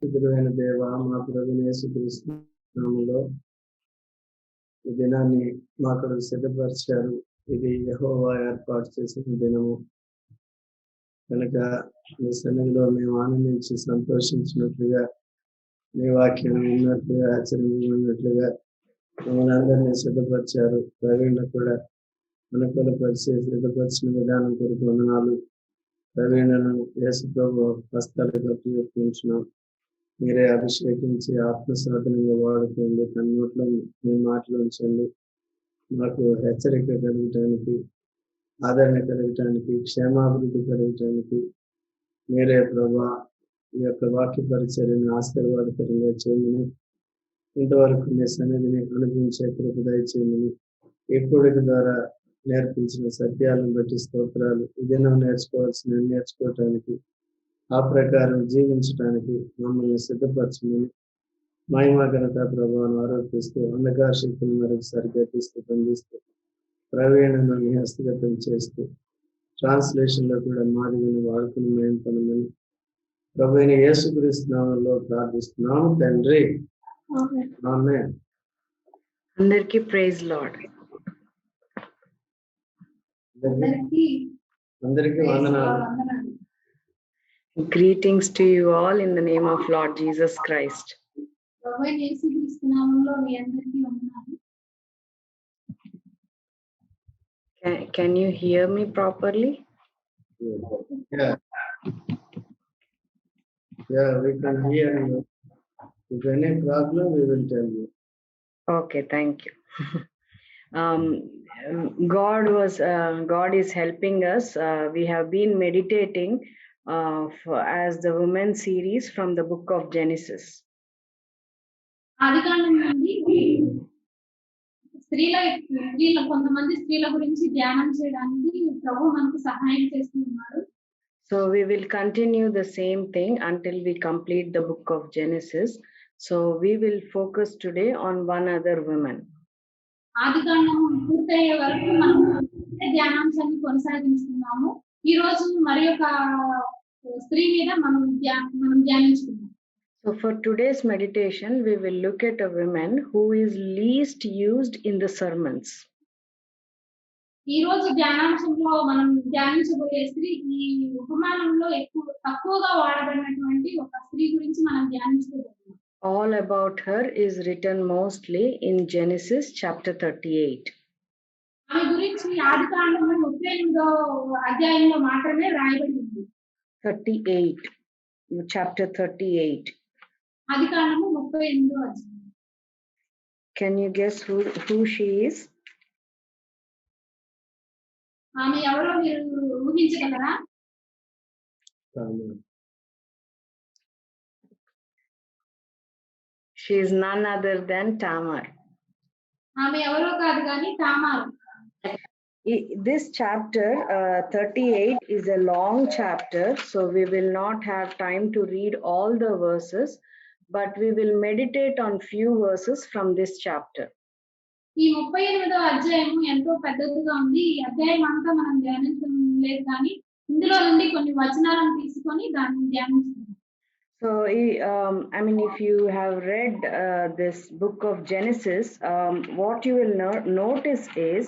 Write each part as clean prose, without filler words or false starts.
పరిశుద్ధుడైన దేవ మా ప్రభువైన యేసుక్రీస్తు నామములో ఈ దినాన్ని మా కొరకు సిద్ధపరిచారు. ఇది యెహోవా ఏర్పాటు చేసిన దినము కనుక మీ సన్నిధిలో మేము ఆనందించి సంతోషించినట్లుగా మీ వాక్యం విన్నట్లుగా ఆచరించినట్లుగా మమ్మల్ని అందరినీ సిద్ధపరిచారు. ప్రవీణ కూడా అనుకూలపరిచి సిద్ధపరిచిన విధానం కొరకు వందనాలు. ప్రవీణను యేసు ప్రభు హస్తాలకు అప్పగించున్నాం. మీరే అభిషేకించి ఆత్మసాధనంగా వాడుకోండి. తన నోట్లో మీ మాటలు ఉంచండి. మాకు హెచ్చరిక కలగటానికి, ఆదరణ కలగటానికి, క్షేమాభివృద్ధి కలగటానికి మీరే ప్రభా ఈ యొక్క వాక్య పరిచర్యను ఆశీర్వాదకరంగా చేయమని, ఇంతవరకు మీ సన్నిధిని అనుభవించే కృప దయచేయమని, ఈ కూడిక ద్వారా నేర్పించిన సత్యాలను బట్టి స్తోత్రాలు. ఇదేనో నేర్చుకోవాల్సిన నేర్చుకోవటానికి, ఆ ప్రకారం జీవించడానికి మమ్మల్ని సిద్ధపరచమని మహిమ ఘనత ప్రభావం ఆరోపిస్తూ అంధకార శక్తులు మరొకసారి గతిస్తూ బంధిస్తూ ప్రవీణను మీ హస్తగతం చేస్తూ ట్రాన్స్లేషన్ లో కూడా మాదిరిని వాడుకుని మేము పనమని ప్రభువైన యేసుక్రీస్తు నామములో ప్రార్థిస్తున్నాము తండ్రి. ఆమేన్. అందరికీ ప్రైజ్ లార్డ్. అందరికీ వందనాలు. Greetings to you all in the name of Lord Jesus Christ. Can you hear me properly? Yeah, we can hear you. If any problem, we will tell you. Okay, thank you. God is helping us. We have been meditating as the women series from the book of Genesis. ఆదికాండం నుండి కొంతమంది స్త్రీల గురించి ధ్యానం చేయడానికి ప్రభు మనకు సహాయం చేస్తున్నాడు. So we will continue the same thing until we complete the book of Genesis. So we will focus today on one other woman. ఆదికాండం పూర్తయ్యే వరకు మనం ధ్యానాంశాన్ని కొనసాగిస్తున్నాము. ఈ రోజు మరి ఒక స్త్రీ మీద మనం ధ్యానించుకుందాం. So for today's meditation, we will look at a woman who is least used in the sermons. ఈ రోజు ధ్యానాంశంలో మనం ధ్యానించబోయే స్త్రీ ఈ ఉపమానంలో తక్కువగా వాడబడినటువంటి ఒక స్త్రీ గురించి మనం ధ్యానించుకోబోతున్నాం. All about her is written mostly in Genesis chapter 38. ఆమె గురించి ఆదికాండము 38వ అధ్యాయంలో మాత్రమే రాయబడి ఉంది. 38, chapter 38. ఆదికాండము 38వ అధ్యాయం. Can you guess who she is? ఆమె ఎవరో మీరు ఊహించగలరా? She is none other than Tamar. ఆమె ఎవరో కాదు కానీ తామారు. This chapter 38 is a long chapter, so we will not have time to read all the verses, but we will meditate on few verses from this chapter. ఈ 38వ అధ్యాయం ఎంతో పెద్దదిగా ఉంది. ఈ అధ్యాయం అంతా మనం ధ్యానించడం లేదు కానీ ఇందులో నుండి కొన్ని వచనాలను తీసుకొని దాన్ని ధ్యానిస్తాం. So I mean, if you have read this book of Genesis, what you will notice is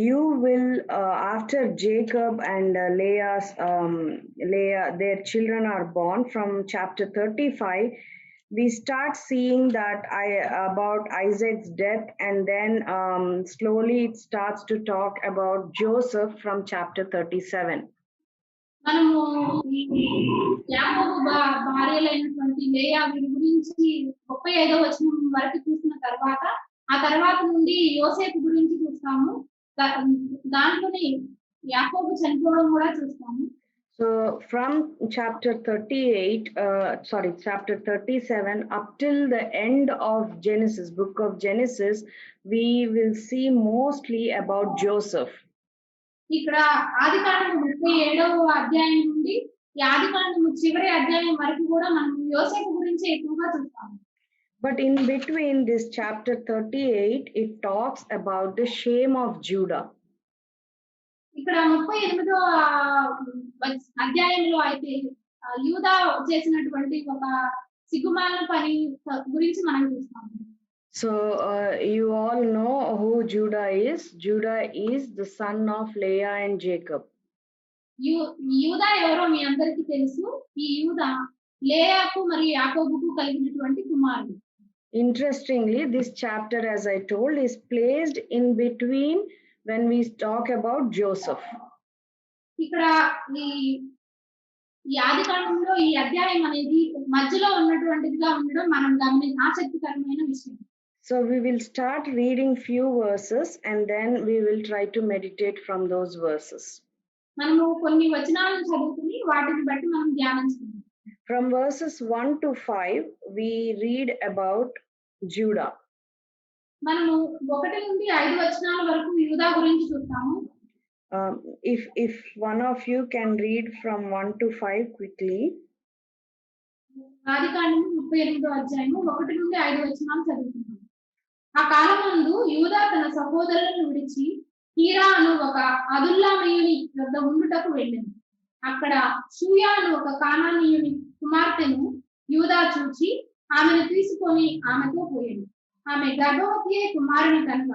you will after Jacob and Leah, their children are born. From chapter 35 we start seeing that about Isaac's death, and then slowly it starts to talk about Joseph from chapter 37. మనము యాకోబు భార్యలైనటువంటి లేయా వీరి గురించి 35వ వచనం వరకు చూసిన తర్వాత ఆ తర్వాత నుండి యోసేపు గురించి చూస్తాము. దాంట్లోనే యాకోబు చనిపోవడం కూడా చూస్తాము. So from chapter 37 up till the end of Genesis, book of Genesis, we will see mostly about Joseph. ఇక్కడ ఆదికాండము 37వ అధ్యాయం నుండి ఈ ఆదికాండము చివరి అధ్యాయం వరకు కూడా మనం యోసేపు గురించి ఎక్కువగా చూస్తాము. But in between this chapter 38, it talks about the shame of Judah. ఇక్కడ 38వ అధ్యాయంలో అయితే యూదా చేసినటువంటి ఒక సిగ్గుమాలిన పని గురించి మనం చూస్తాము. So you all know who Judah is. Judah is the son of Leah and Jacob. యూదా ఎవరో మీ అందరికీ తెలుసు. ఈ యూదా లేయాకు మరియు యాకోబుకు కలిగినటువంటి కుమారుడు. Interestingly, this chapter, as I told, is placed in between when we talk about Joseph. ఇక్కడ ఈ ఆదికాండంలో ఈ అధ్యాయం అనేది మధ్యలో ఉన్నటువంటిదిగా ఉండడం మనం ఆసక్తికరమైన విషయం. So we will start reading few verses and then we will try to meditate from those verses. మనము కొన్ని వచనాలను చదువుకుని వాటిని బట్టి మనం ధ్యానించుకుందాం. From verses 1 to 5 we read about Judah. మనము 1 నుండి 5 వచనాల వరకు యూదా గురించి చూస్తాము. If one of you can read from 1 to 5 quickly. ఆదికాండము 38వ అధ్యాయము 1 నుండి 5 వచనాలు చదువుతున్నాం. ఆ కాలమందు యూదా తన సహోదరులను విడిచి హీరా అను ఒక అదుల్లామీయుని వద్ద ఉండుటకు వెళ్ళింది. అక్కడ షూయా అను ఒక కానానీయుని కుమార్తెను యూదా చూచి ఆమెను తీసుకొని ఆమెతో పోయాడు. ఆమె గర్భవతి కుమారుని కనుక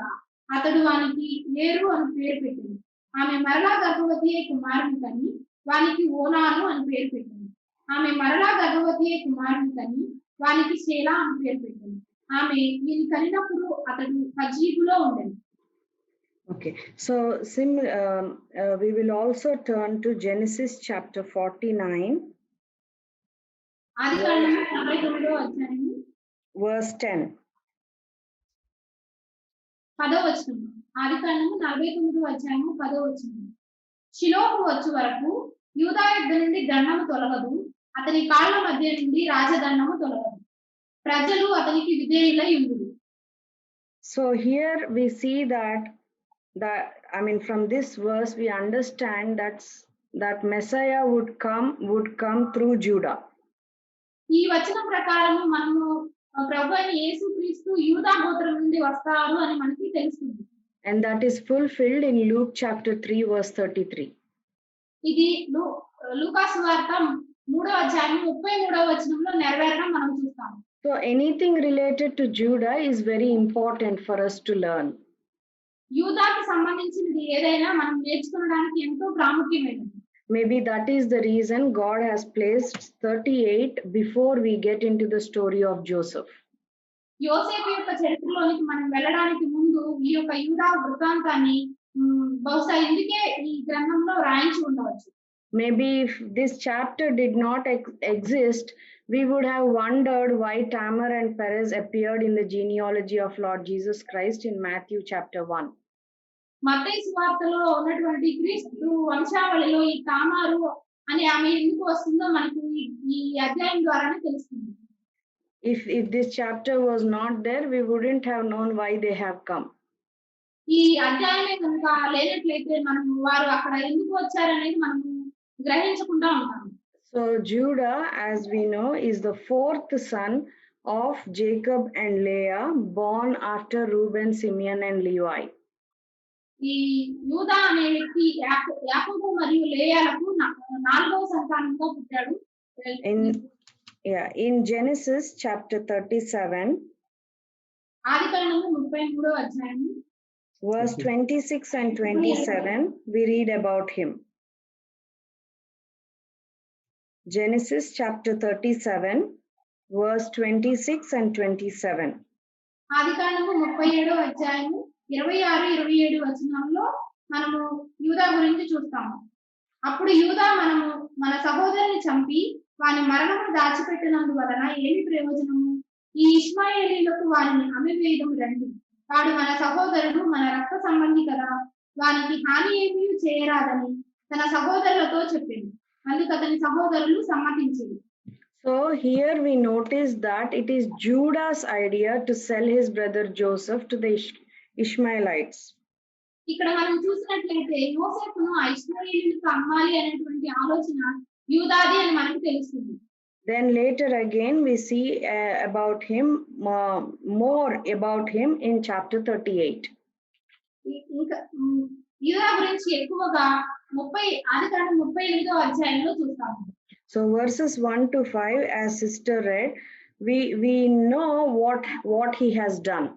అతడు వానికి ఏరు అని పేరు పెట్టింది. ఆమె మరలా గర్భవతి కుమారుని కని వానికి ఓనాను అని పేరు పెట్టింది. ఆమె మరలా గర్భవతి కుమారుని కని వానికి శేలా అని పేరు పెట్టింది. ఆమె వీని కనినప్పుడు అతడు అజీబులో ఉండేది. Okay, so we will also turn to Genesis chapter 49. ఆదికాండము 49వ అధ్యాయము verse 10. 10వ వచనం. ఆదికాండము 49వ అధ్యాయము 10వ వచనం. షిలోహు వచ్చు వరకు యూదా యుద్ధ నుండి దండము తొలగదు, అతని కాళ్ళ మధ్య నుండి రాజదండము తొలగదు, ప్రజలు అతనికి విధేయులై ఉండురు. So here we see that from this verse we understand that Messiah would come through Judah. ఈ వచనం ప్రకారం మనము ప్రభువైన యేసుక్రీస్తు యూదా గోత్రం నుండి వస్తారు అని మనకి తెలుస్తుంది. And that is fulfilled in Luke chapter 3 verse 33. ఇది లూకా సువార్త 3వ అధ్యాయం 33వ వచనంలో నెరవేరడం మనం చూస్తాము. So anything related to Judah is very important for us to learn. యూదాకి సంబంధించినది ఏదైనా మనం నేర్చుకోవడానికి ఎంతో ప్రాముఖ్యమైనది. Maybe that is the reason God has placed 38 before we get into the story of Joseph. యోసేపు యొక్క చరిత్రలోనికి మనం వెళ్ళడానికి ముందు ఈ యొక్క యూదా వృత్తాంతాన్ని బహుశా ఇందుకే ఈ గ్రంథంలో రాయించి ఉండవచ్చు. Maybe if this chapter did not exist, we would have wondered why Tamar and Perez appeared in the genealogy of Lord Jesus Christ in Matthew chapter 1. మత్తయి సువార్తలో ఉన్నటువంటి క్రీస్తు వంశావళిలో ఈ తామారు అని ఆమె ఎందుకు వస్తుందో మనకు ఈ అధ్యాయం ద్వారానే తెలుస్తుంది. If this chapter was not there, we wouldn't have known why they have come. ఈ అధ్యాయమే కనుక లేనట్లయితే మనం వారు అక్కడ ఎందుకు వచ్చారనేది మనం గ్రహించకుండా ఉంటాం. So Judah, as we know, is the 4th son of Jacob and Leah, born after Reuben, Simeon and Levi. ఈ యూదా అనే వ్యక్తి యాకోబు మరియు లేయాలకు 4వ సంతానంగా పుట్టాడు. In Genesis chapter 37, ఆదికాండము 33వ అధ్యాయము verse 26 and 27, we read about him. Genesis chapter 37, verse 26 and 27. ఆదికాండము 37వ అధ్యాయము 26, 27 వచనాల్లో మనము యూదా గురించి చూస్తాము. అప్పుడు యూదా మన సహోదరుని చంపి వాని మరణమును దాచిపెట్టినందువలన ఏమి ప్రయోజనము? ఈ ఇష్మాయేలీలకు వారిని అమ్మివేయడం రండి. వాడు మన సహోదరుడు, మన రక్త సంబంధి కదా, వానికి హాని ఏమీ చేయరాదని తన సహోదరులతో చెప్పింది. అందుకు అతని సహోదరులు సమ్మతించారు. So here we notice that it is Judah's idea to sell his brother Joseph to the Ishmaelites. ఇక్కడ మనం చూసినట్లయితే యోసేపును ఇశ్మాయేలీయులకు అమ్మాలి అనేటువంటి ఆలోచన యూదాది అని మనకు తెలుస్తుంది. Then later again we see about him more about him in chapter 38. ఇంకా యూదా గురించి ఎక్కువగా ఆదికాండం 38వ అధ్యాయంలో చూస్తాము. So verses 1 to 5, as sister read, we know what he has done.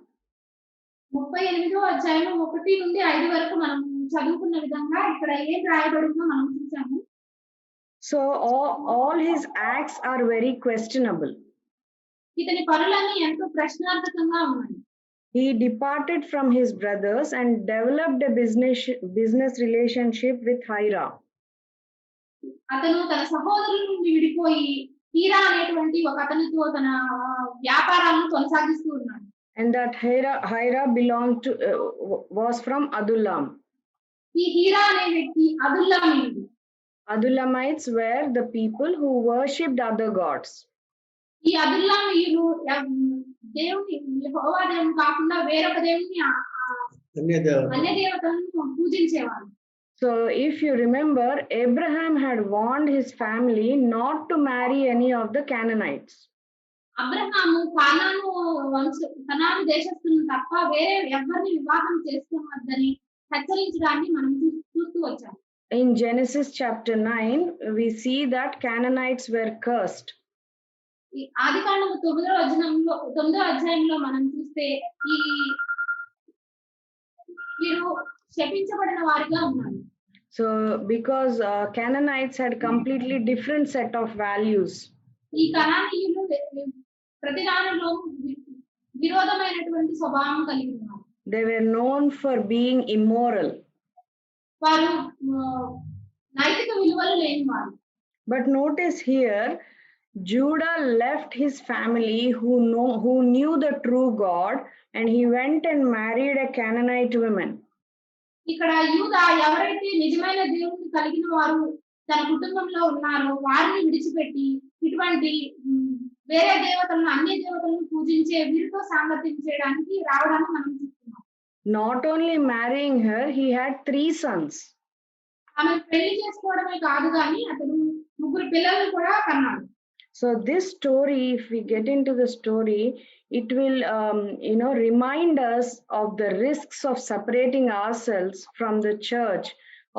38వ అధ్యాయం 1 నుండి 5 వరకు మనం చదువుకున్న విధంగా ఇక్కడ ఏం రాయబడిందో మనం చూసాము. So all his acts are very questionable. ఇతని పనులన్నీ ఎంతో ప్రశ్నార్థకంగా ఉన్నాయి. He departed from his brothers and developed a business relationship with Hira. అతను తన సహోదరుల నుండి విడిపోయి హీరా అనేటువంటి ఒక అతనితో తన వ్యాపారాలను కొనసాగిస్తూ ఉన్నాడు. And that Hira belonged to was from Adullam. ఈ హీరా అనే వ్యక్తి అదుల్లామీయుడు. Adullamites were the people who worshipped other gods. ఈ అదుల్లామీయులు దేవుని యెహోవా దేవుని కాకుండా వేరొక దేవుని అన్య దేవతలను పూజించేవారు. So if you remember, Abraham had warned his family not to marry any of the Canaanites. Abraham కనాను దేశస్థులను తప్ప వేరే ఎవరిని వివాహం చేసుకోవద్దని హెచ్చరించడాన్ని మనం చూస్తూ వచ్చాం. In Genesis chapter 9, we see that Canaanites were cursed. ఆదికాండము 9వ అధ్యాయంలో మనం చూస్తే వీరు శపించబడిన వారిగా ఉన్నారు. So because Canaanites had completely different set of values. ఈ కనానీయులు ప్రతిదానిలో విరోధమైనటువంటి స్వభావం కలిగి ఉన్నారు. They were known for being immoral. వారు నైతిక విలువలు లేని వారు. But notice here, Judah left his family who knew the true God, and he went and married a Canaanite woman. ఇక్కడ యూదా ఎవరైతే నిజమైన దేవుని కలిగిన వారు తన కుటుంబంలో ఉన్నారో వారిని విడిచిపెట్టి ఇటువంటి వేరే దేవతలను అన్య దేవతలను పూజించే వీరితో సాంగత్యం చేయడానికి రావడాన్ని మనం చూస్తున్నాం. Not only marrying her, he had 3 sons. ఆమె పెళ్లి చేసుకోవడమే కాదు కానీ అతను 3 పిల్లలను కూడా కన్నాడు. So this story, if we get into the story, it will remind us of the risks of separating ourselves from the church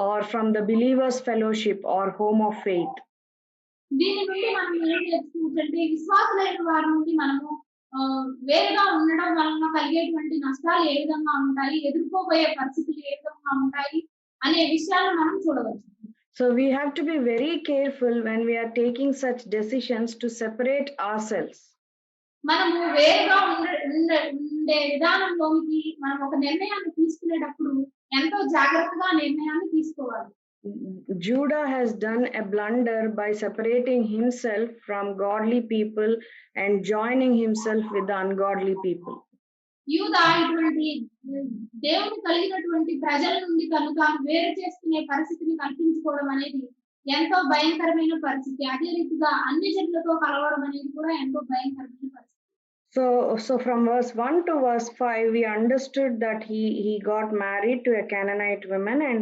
or from the believers fellowship or home of faith. దీని నుండి మనం ఏం నేర్చుకుంటే విశ్వాసులైన వారి నుండి మనము వేరుగా ఉండడం వలన కలిగేటువంటి నష్టాలు ఏ విధంగా ఉంటాయి, ఎదుర్కోబోయే పరిస్థితులు ఏ విధంగా ఉంటాయి అనే విషయాలను మనం చూడవచ్చు. So we have to be very careful when we are taking such decisions to separate ourselves. మనము వేరుగా ఉండే విధానంలోకి మనం ఒక నిర్ణయాన్ని తీసుకునేటప్పుడు ఎంతో జాగ్రత్తగా నిర్ణయాన్ని తీసుకోవాలి. Judah has done a blunder by separating himself from godly people and joining himself with the ungodly people. యూదా ఇటువంటి దేవుని కలిగినటువంటి ప్రజల నుండి తాను వేరు చేసుకునే పరిస్థితిని కల్పించుకోవడం అనేది ఎంతో భయంకరమైన పరిస్థితి. అదే రీతిగా అన్ని జనులతో కలవడం అనేది కూడా ఎంతో భయంకరమైన పరిస్థితి. So from verse 1 to verse 5, we understood that he got married to a Canaanite woman, and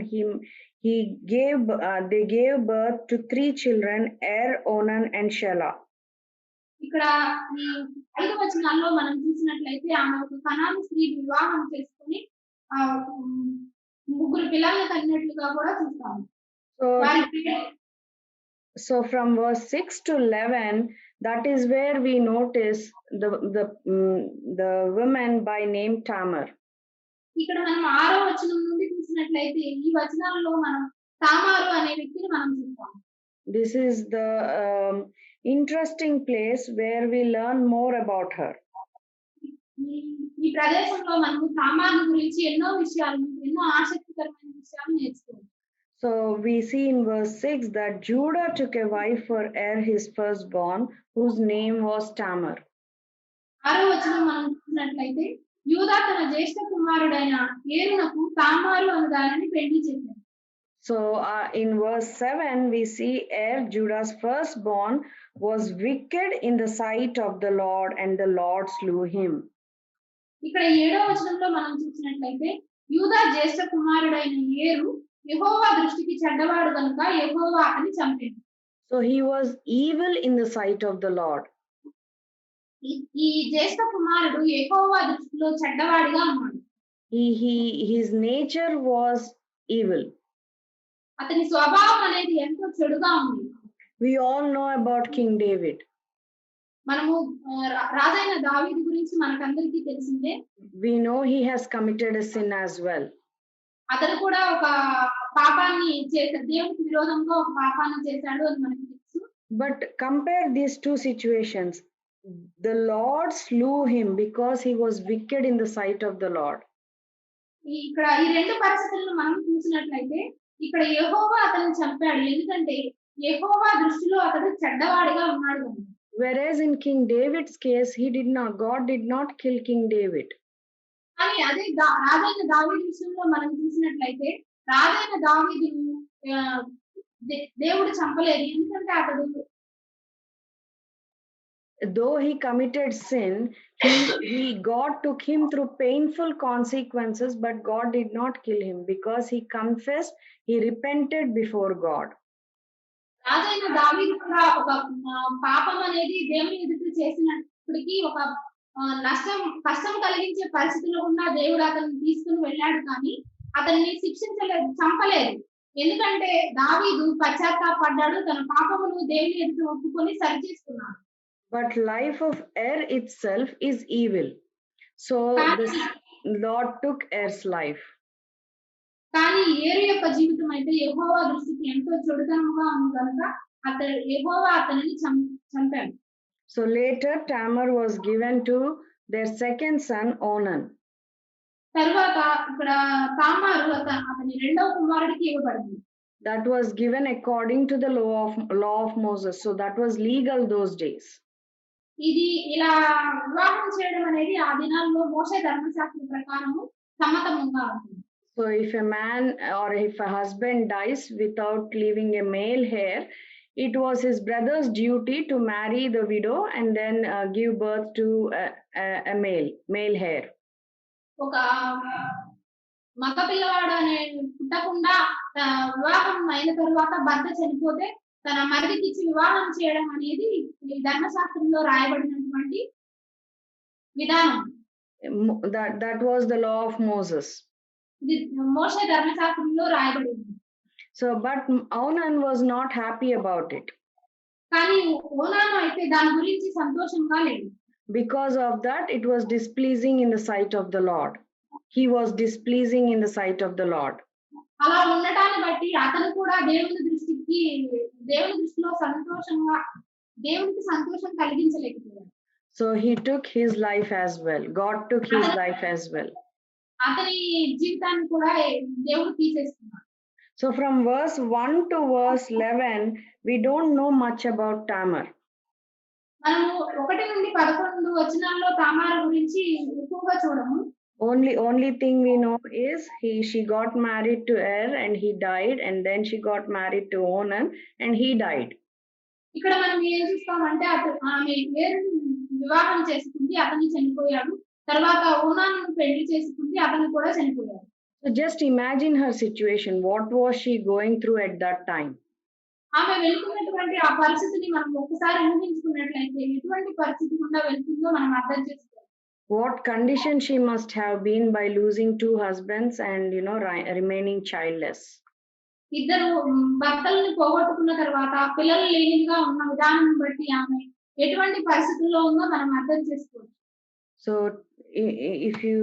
they gave birth to 3 children, Er, Onan, and Shelah. ఇక్కడ ఈ 5వ వచనాల్లో మనం చూసినట్లయితే ఆమె ఒక కనాను స్త్రీ వివాహం చేసుకుని 3 పిల్లలను కన్నట్లుగా కూడా చూస్తాము. So from verse 6 to 11, that is where we notice the woman by name Tamar. ఇక్కడ మనం 6వ వచనం నుండి చూసినట్లయితే ఈ వచనాలలో మనం తామారు అనే వ్యక్తిని మనం చూస్తాం. This is the interesting place where we learn more about her. ఈ ప్రదేశంలో మనం తామారు గురించి ఎన్నో ఆసక్తికరమైన విషయాలు నేర్చుకోవచ్చు. So we see in verse 6 that Judah took a wife for Er, his firstborn, whose name was Tamar. 6వ వచనం మనం చూసినట్లయితే యూదా తన జ్యేష్ఠ కుమారుడైన ఏరునకు తామారు అనే దానిని పెళ్లి చేశాడు. So in verse 7 we see Er, Judah's firstborn, was wicked in the sight of the Lord, and the Lord slew him. ఇక్కడ 7వ వచనంలో మనం చూసినట్లయితే యూదా జ్యేష్ఠ కుమారుడైన ఏరు యెహోవా దృష్టికి చెడ్డవాడు కనుక యెహోవా అతన్ని చంపాడు. So he was evil in the sight of the Lord. ఈ జ్యేష్ఠ కుమారుడు యెహోవా దృష్టిలో చెడ్డవాడిగా ఉన్నాడు. His nature was evil. అతని స్వభావం అనేది ఎంతో చెడుగా ఉంది. We all know about King David. మనము రాజైన దావీదు గురించి మనకందరికీ తెలిసిందే. We know he has committed a sin as well. అతను కూడా ఒక పాపాన్ని చేశాడు, దేవునికి విరోధంగా ఒక పాపాన్ని చేశాడు అని మనకు తెలుసు. But compare these two situations. The Lord slew him because he was wicked in the sight of the Lord. ఇక్కడ ఈ రెండు పరిస్థితులను మనం చూసినట్లయితే ఇక్కడ యెహోవా అతన్ని చంపాడు, ఎందుకంటే యెహోవా దృష్టిలో అతడు చెడ్డవాడిగా ఉన్నాడు కనుక. Whereas in King David's case, God did not kill King David. కానీ అదే రాజైన దావీదు విషయంలో మనం చూసినట్లయితే రాజైన దావీదును దేవుడు చంపలేదు, ఎందుకంటే అతడు though he committed sin, God took him through painful consequences, but God did not kill him because he confessed, he repented before God. రాజైన దావీదు కూడా ఒక పాపం అనేది దేవుని ఎదుట చేసినప్పటికీ ఒక కష్టం కలిగించే పరిస్థితిలో ఉన్న దేవుడు అతన్ని తీసుకుని వెళ్ళాడు, కానీ అతన్ని శిక్షించలేదు, చంపలేదు. ఎందుకంటే దావీదు పశ్చాత్తాపడ్డాడు, తన పాపమును దేవుని ఎదుట ఒప్పుకొని సరిచేసుకున్నాడు. But life of itself is evil. So the Lord took Er's life. కానీ ఏరు యొక్క జీవితం అయితే యెహోవా దృష్టికి ఎంతో చెడుతనంగా ఉంది కనుక యెహోవా అతనిని చంపాడు. So later Tamar was given to their second son Onan. తర్వాత ఇక్కడ తామారు అతని రెండవ కుమారుడికి ఇవ్వబడింది. That was given according to the law of Moses. So that was legal those days. ఇది ఇలా వివాహం చేయడం అనేది ఆ దినాల్లో మోషే ధర్మశాస్త్రం ప్రకారము సమ్మతంగా ఉంటుంది. So if a man or if a husband dies without leaving a male heir, it was his brother's duty to marry the widow and then give birth to a male heir. ఒక మగ పిల్లవాడు అనే పుట్టకుండా వివాహం అయిన తరువాత భర్త చనిపోతే తన మరిదికి ఇచ్చి వివాహం చేయడం అనేది ధర్మశాస్త్రంలో రాయబడినటువంటి విధానం. That was the law of Moses. ఇది మోషే ధర్మశాస్త్రంలో రాయబడింది. So but Onan was not happy about it. కానీ ఓనాను అయితే దాని గురించి సంతోషంగా లేదు. Because of that it was displeasing in the sight of the Lord. He was displeasing in the sight of the Lord. అలా ఉండటాన్ని బట్టి అతను కూడా దేవుని దృష్టిలో దేవునికి సంతోషం కలిగించలేకపోయాడు. So he took his life as well. God took his life as well. అతని జీవితాన్ని కూడా దేవుడు తీసేసుకున్నాడు. So from verse 1 to verse 11 we don't know much about Tamar. మనము 1 నుండి 11 వచనాల్లో తామారు గురించి ఎక్కువగా చూడము. Only thing we know is she got married to Er and he died, and then she got married to Onan and he died. ఇక్కడ మనం ఏం చూస్తామంటే ఆమె ఏరును వివాహం చేసుకుంది, అతను చనిపోయాడు. తర్వాత ఓనాను పెళ్లి చేసుకుంది, అతను కూడా చనిపోయాడు. So just imagine her situation. What was she going through at that time? ఆమె వెళ్తున్నటువంటి ఆ పరిస్థితిని మనం ఒక్కసారి ఊహించుకున్నట్లయితే ఎటువంటి పరిస్థితి గుండా వెళ్తుందో మనం అర్థం చేసుకోవాలి. What condition she must have been by losing 2 husbands and remaining childless. ఇద్దరు భర్తలను పోగొట్టుకున్న తర్వాత పిల్లలు లేనిగా ఉన్న విధానం బట్టి ఆమె ఎటువంటి పరిస్థితుల్లో ఉందో మనం అర్థం చేసుకోవచ్చు. So if you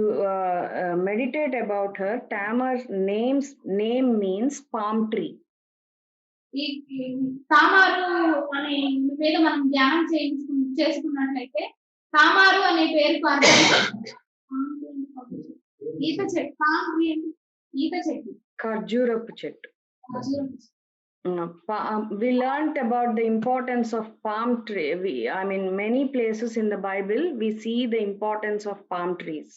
meditate about her, Tamar's name means palm tree. ఈ తామారు అనే పేరు మనం ధ్యానం చేసుకున్నట్లయితే తామారు అనే పేరుకు అర్థం ఈత చెట్టు ఖర్జూరపు చెట్టు. We learned about the importance of palm tree. Many places in the Bible we see the importance of palm trees.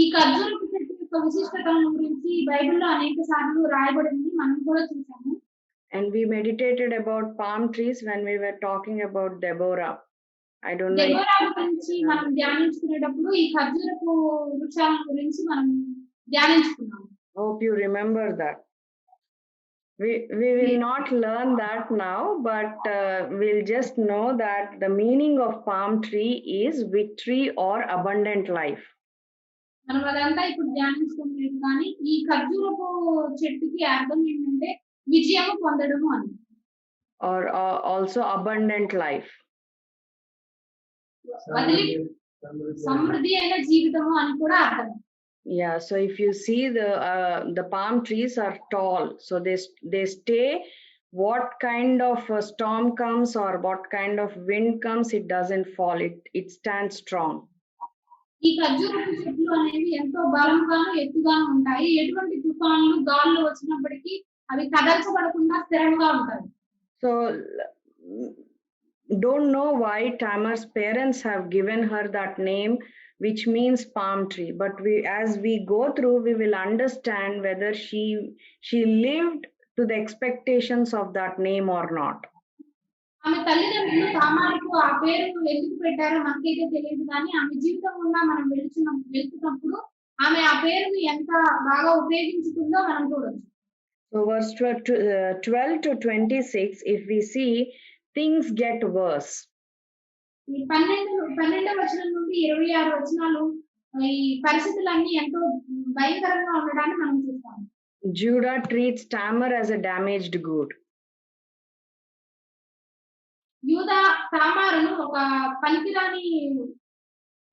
ఈ ఖర్జూరపు చెట్టు యొక్క విశిష్టతను గురించి బైబిల్లో అనేక సార్లు రాయబడింది, మనం కూడా చూసాము. And we meditated about palm trees when we were talking about Deborah. I don't know. Deborah గురించి మనం ధ్యానించుకునేటప్పుడు ఈ ఖర్జూరపు వృక్షాల గురించి మనం ధ్యానించుకున్నాము. Hope you remember that. We will not learn that now, but we'll just know that the meaning of palm tree is victory or abundant life. మనం అదంతా ఇప్పుడు ధ్యానించుకోలేదు, కానీ ఈ ఖర్జూరపు చెట్టుకి అర్థం ఏంటంటే విజయము పొందడము అని. or also abundant life. వదిలి సమృద్ధి సమృద్ధి అయిన జీవితము అని కూడా అర్థం. Yeah, so if you see the palm trees are tall, so they stay. What kind of a storm comes or what kind of wind comes, it doesn't fall. It stands strong. ఈ ఖర్జూరపు చెట్లు అనేవి ఎంతో బలంగాను ఎత్తుగాను ఉంటాయి. ఎటువంటి తుఫాన్లు గాలులు వచ్చినప్పటికీ అవి కదల్చబడకుండా స్థిరంగా ఉంటాయి. So don't know why Tamar's parents have given her that name, which means palm tree, but as we go through, we will understand whether she lived to the expectations of that name or not. ఆమె తల్లిదండ్రులు తామారుకు ఆ పేరు ఎందుకు పెట్టారో మనకైతే తెలియదు, కానీ ఆమె జీవితం గుండా మనం వెళ్తున్నప్పుడు ఆమె ఆ పేరుని ఎంత బాగా ఉపయోగించుకుందో మనం చూడొచ్చు. So verse 12 to 26, if we see, things get worse. ఈ 12వ వచనం నుండి 26 వచనాలు ఈ పరిస్థితులన్నీ ఎంతో భయంకరంగా ఉండడాన్ని మనం చూస్తాం. Judah treats Tamar as a damaged good. యూదా తామారును ఒక పనికిరాని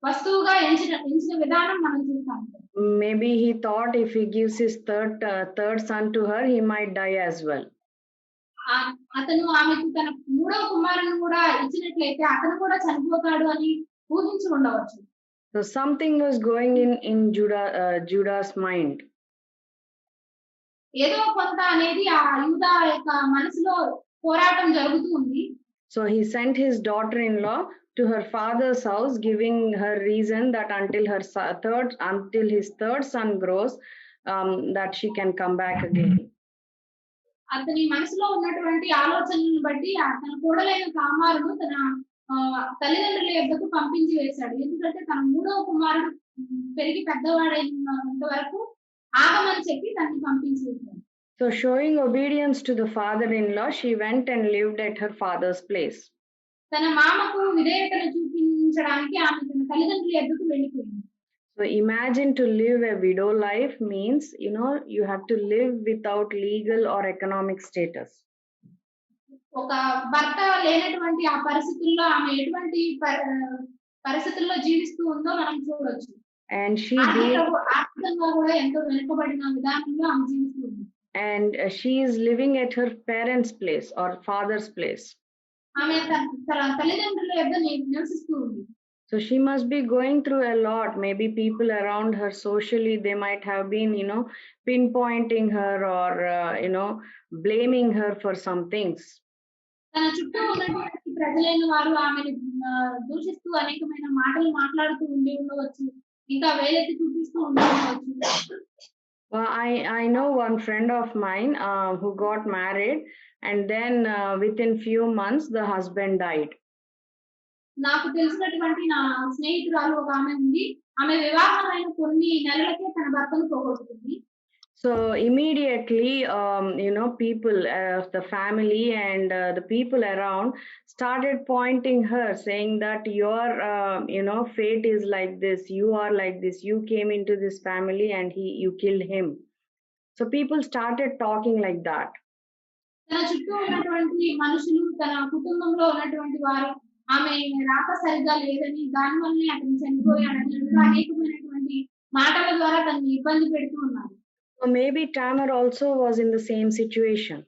వస్తువుగా ఎంచిన విధానం మనం చూస్తాం. Maybe he thought if he gives his third son to her, he might die as well. అతను ఆమెకు తన మూడవ కుమారుని కూడా ఇచ్చినట్లయితే అతను కూడా చనిపోతాడు అని ఊహించి ఉండవచ్చు. So something was going in Judah's mind. ఏదో కొంత అనేది ఆ యూదా యొక్క మనసులో పోరాటం జరుగుతూ ఉంది. So he sent his daughter-in-law to her father's house, giving her reason that until his third son grows, that she can come back again. అతని మనసులో ఉన్నటువంటి ఆలోచనలను బట్టి తన కోడలైన తామారును తన తల్లిదండ్రుల యొద్దకు పంపించి వేశాడు. ఎందుకంటే తన మూడవ కుమారుడు పెరిగి పెద్దవాడైనంత వరకు ఆగమని చెప్పి తనని పంపించి వేశాడు. So showing obedience to the father-in-law, she went and lived at her father's place. తన మామకు విధేయతను చూపించడానికి ఆమె తన తల్లిదండ్రుల యొద్దకు వెళ్ళిపోయింది. So imagine to live a widow life means, you have to live without legal or economic status. ఒక భర్త లేనటువంటి ఆ పరిస్థితుల్లో ఆమె ఎటువంటి పరిస్థితుల్లో జీవిస్తూ ఉందో మనం చూడొచ్చు. And ఆర్థికంగా కూడా ఎంతో వెనుకబడిన విధానంలో ఆమె జీవిస్తూ ఉంది. And she is living at her parents' place or father's place. ఆమె తన తల్లిదండ్రుల యొద్ద నివసిస్తూ ఉంది. So she must be going through a lot. Maybe people around her socially, they might have been, pinpointing her or, blaming her for some things. తన చుట్టూ ఉన్నటువంటి ప్రజలైన వారు ఆమెను దూషిస్తూ అనేకమైన మాటలు మాట్లాడుతూ ఉండవచ్చు, ఇంకా వేలెత్తి చూపిస్తూ ఉండవచ్చు. Well, I know one friend of mine who got married, and then within few months the husband died. నాకు తెలిసినటువంటి నా స్నేహితురాలు ఒక ఆమె ఉంది. ఆమె వివాహమైన కొన్ని నెలలకే తన భర్తను పోగొట్టుకుంది. So immediately, people of the family and the people around started pointing her, saying that your, fate is like this. You are like this. You came into this family and you killed him. So people started talking like that. తన చుట్టూ ఉన్నటువంటి మనుషులు, తన కుటుంబంలో ఉన్నటువంటి వారు ఆమె రాక సరిగ్గా లేదని, దానివల్లనే అతను చనిపోయాడని అనేకమైనటువంటి మాటల ద్వారా తనని ఇబ్బంది పెడుతూ ఉన్నారు. So maybe Tamar also was in the same situation.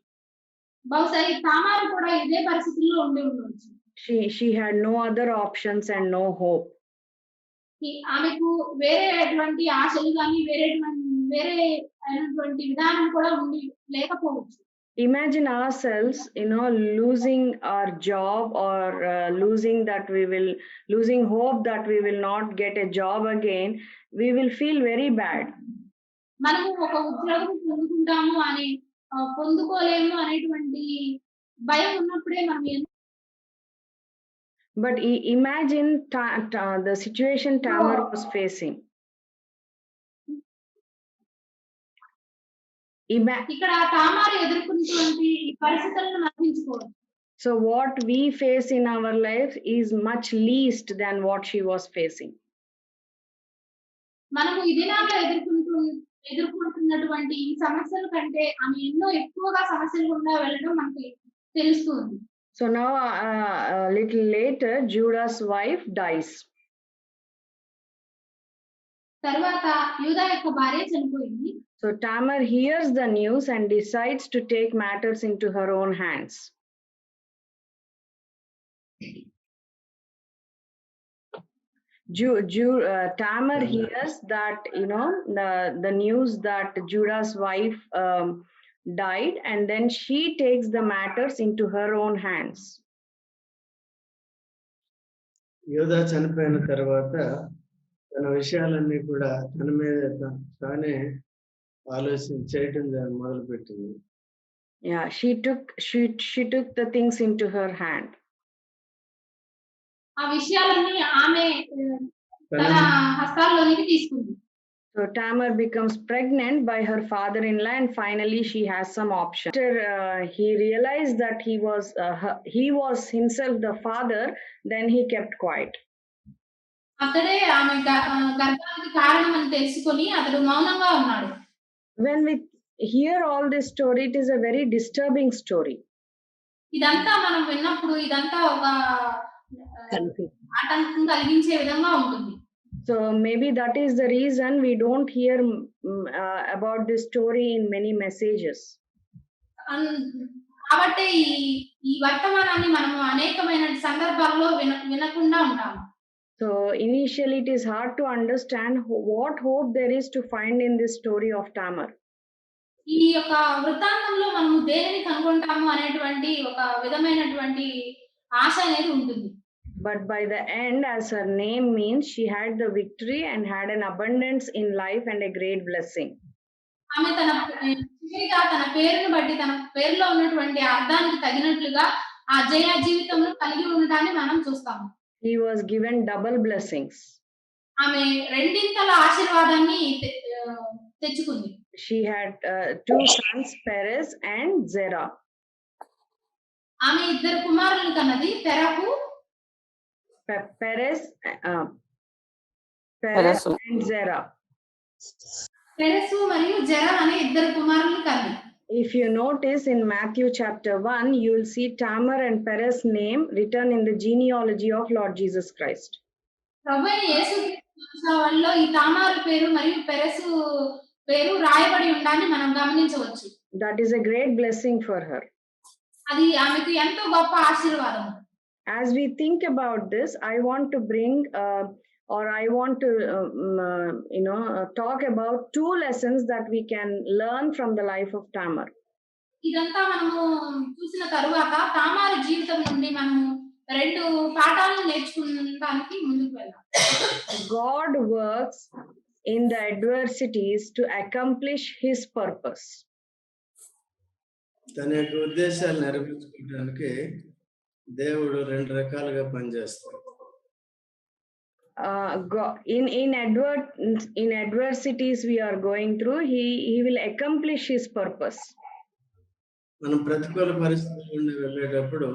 బహుశా తామారు కూడా ఇదే పరిస్థితుల్లో ఉండి ఉండవచ్చు. She had no other options and no hope. ఆమెకు వేరేటువంటి ఆశలు కానీ వేరే అయినటువంటి విధానం కూడా ఉండి లేకపోవచ్చు. Imagine ourselves, losing our job or losing hope that we will not get a job again. We will feel very bad. మనము ఒక ఉద్యోగం పొందుకుంటాము అని పొందుకోలేము అనేటువంటి భయం ఉన్నప్పుడే మనం. But imagine the situation Tamar was facing. ఇక్కడ తామారు ఎదుర్కొన్నటువంటి పరిస్థితులను నమ్మించుకోవాలి. So what we face in our life is much least than what she was facing. మనము ఈ దినాల్లో ఎదుర్కొంటున్నటువంటి ఈ సమస్యల కంటే ఆమె ఎన్నో ఎక్కువగా సమస్యలు గుండా వెళ్ళడం మనకి తెలుస్తుంది. So now a little later, Judah's wife dies. తర్వాత యూదా యొక్క భార్య చనిపోయింది. So Tamar hears the news and decides to take matters into her own hands. Tamar hears that, the news that Judah's wife died, and then she takes the matters into her own hands. యోధా చనిపోయిన తర్వాత తన విషయాలన్నీ కూడా తన మీద తానే చేయటం మొదలుపెట్టింది. Yeah, she took the things into her hand. ఆ విషయాలన్నీ ఆమె తన హస్తాల్లోనికి తీసుకుంది. So Tamar becomes pregnant by her father-in-law, and finally she has some option. After he realized that he was himself the father, then he kept quiet. అతడే ఆమె గర్భానికి కారణం అని తెలుసుకొని అతడు మౌనంగా ఉన్నాడు. When we hear all this story, it is a very disturbing story. ఇదంతా మనం విన్నప్పుడు ఇదంతా ఒక ఆటంకం కలిగించే విధంగా ఉంటుంది. So maybe that is the reason we don't hear about this story in many messages. కాబట్టి ఈ వర్తమానాన్ని మనము అనేకమైన సందర్భాల్లో వినకుండా ఉంటాము. So initially it is hard to understand what hope there is to find in this story of Tamar. ఈ యొక్క వృత్తాంతంలో మనము దేనిని కనుగొంటాము అనేటువంటి ఒక విధమైనటువంటి ఆశ అనేది ఉంటుంది. But by the end, as her name means, she had the victory and had an abundance in life and a great blessing. ఆమె తన పేరును బట్టి తన పేరులో ఉన్నటువంటి అర్థానికి తగినట్లుగా ఆ జయ జీవితంలో కలిగి ఉండడాన్ని మనం చూస్తాము. He was given double blessings. ఆమె రెండింతల ఆశీర్వాదాన్ని తెచ్చుకుంది. She had two sons, Perez and Zerah. ఆమె ఇద్దరు కుమారులను కన్నది, Perez and Zerah. పెరెసు మరియు జెరా అనే ఇద్దరు కుమారులను కన్నది. If you notice in Matthew chapter 1, you will see Tamar and Perez name written in the genealogy of Lord Jesus Christ. ప్రభువైన యేసుక్రీస్తు వంశావళిలో ఈ తామారు పేరు మరియు పెరెసు పేరు రాయబడి ఉండాలని మనం గమనించవచ్చు. That is a great blessing for her. అది ఆమెకు ఎంతో గొప్ప ఆశీర్వాదం. As we think about this, I want to bring talk about two lessons that we can learn from the life of Tamar. ఇదంతా మనము చూసిన తరువాత తామారు జీవితం నుండి మనము రెండు పాఠాలను నేర్చుకోవడానికి ముందుకు వెళ్దాం. God works in the adversities to accomplish his purpose. తన యొక్క ఉద్దేశాలు నెరవేర్చుకోవడానికి దేవుడు రెండు రకాలుగా పనిచేస్తాడు. In adversities we are going through, he will accomplish his purpose. మనం ప్రతికూల పరిస్థితుల నుండి వెళ్ళేటప్పుడు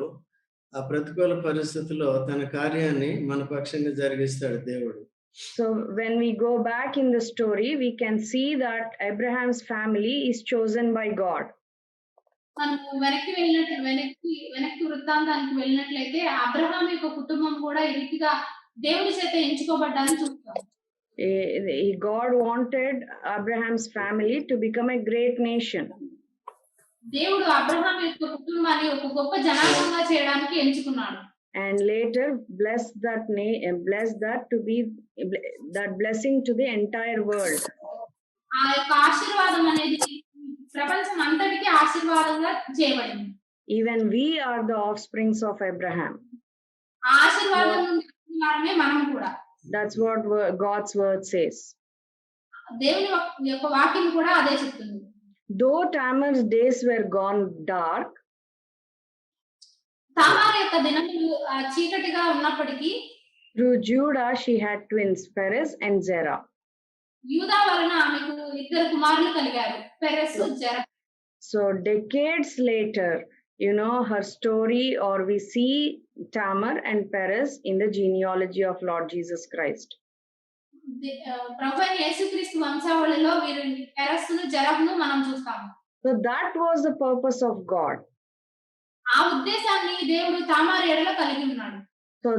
ఆ ప్రతికూల పరిస్థితిలో తన కార్యాన్ని మన పక్షంగా జరిగిస్తాడు దేవుడు. So when we go back in the story, we can see that Abraham's family is chosen by God. మనము వెనక్కి వృత్తాంతానికి వెళ్ళినట్లయితే అబ్రహాం యొక్క కుటుంబం కూడా ఈ రీతిగా దేవుడి చేత ఎంచుకోబడ్డాన్ని చూస్తాం. God wanted Abraham's family to become a great nation. దేవుడు అబ్రహాం యొక్క కుటుంబాన్ని ఒక గొప్ప జనాంగంగా చేయడానికి ఎంచుకున్నాడు. And later bless that blessing to the entire world. ఆ యొక్క ఆశీర్వాదం అనేది ప్రపంచం అంతటికి ఆశీర్వాదంగా చేయబడింది. Even we are the offsprings of Abraham. ఆ ఆశీర్వాదం నుండి వారమే మనం కూడా. That's what God's word says. దేవుని యొక్క వాక్యం కూడా అదే చెప్తుంది. Though Tamar's days were gone dark, తామారు యొక్క దినములు చీకటిగా ఉన్నప్పటికీ through Judah she had twins, Perez and Zerah. యూదా వలన ఆమెకు ఇద్దరు కుమారులు కలిగారు, Peres, జెరా. So decades later, her story, or we see Tamar and Perez in the genealogy of Lord Jesus Christ. ప్రభువైన యేసుక్రీస్తు వంశావళిలో వీరు పెరెసును, జెరాను మనం చూస్తాము. So that was the purpose of God. ఆ ఉద్దేశాన్ని దేవుడు తామారు ఎడల కలిగి ఉన్నాడు. So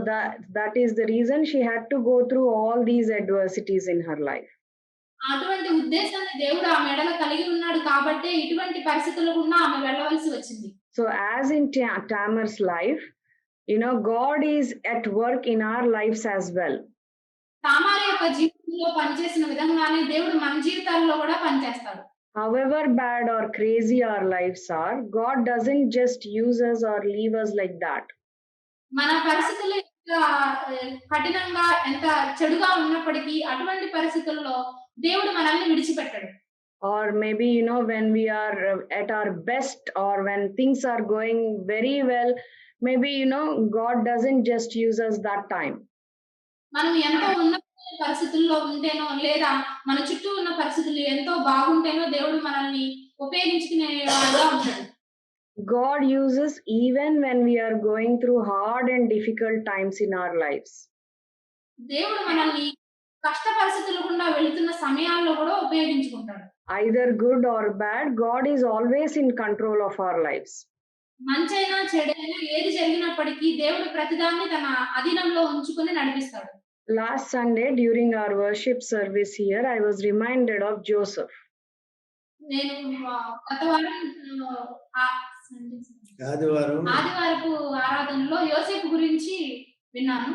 that is the reason she had to go through all these adversities in her life. అటువంటి ఉద్దేశాన్ని దేవుడు ఆమె ఎడల కలిగి ఉన్నాడు కాబట్టే ఇటువంటి పరిస్థితులు గుండా ఆమె వెళ్ళవలసి వచ్చింది. So as in Tamar's life, God is at work in our lives as well. తామారు యొక్క జీవితంలో పనిచేసిన విధంగానే దేవుడు మన జీవితాల్లో కూడా పనిచేస్తాడు. However bad or crazy our lives are, God doesn't just use us or leave us like that. మన పరిస్థితులు ఎంత కఠినంగా ఎంత చెడుగా ఉన్నప్పటికీ అటువంటి పరిస్థితుల్లో దేవుడు మనల్ని విడిచిపెట్టడు. Or maybe when we are at our best, or when things are going very well, maybe God doesn't just use us that time. మనం ఎంతో ఉన్నతమైన పరిస్థితుల్లో ఉంటేనో లేదా మన చుట్టూ ఉన్న పరిస్థితులు ఎంతో బాగుంటేనో దేవుడు మనల్ని ఉపయోగించుకునేవాడుగా ఉంటాడు. God uses even when we are going through hard and difficult times in our lives. దేవుడు మనల్ని కష్ట పరిస్థితుల గుండా వెళుతున్న సమయాల్లో కూడా ఉపయోగించుకుంటాడు. Either good or bad, God is always in control of our lives. మంచైనా చెడైనా ఏది జరిగినప్పటికీ దేవుడు ప్రతిదాన్ని తన అధీనంలో ఉంచుకొని నడిపిస్తాడు. Last Sunday during our worship service here, I was reminded of Joseph. నేను గత వారం ఆదివారపు ఆరాధనలో యోసేపు గురించి విన్నాను.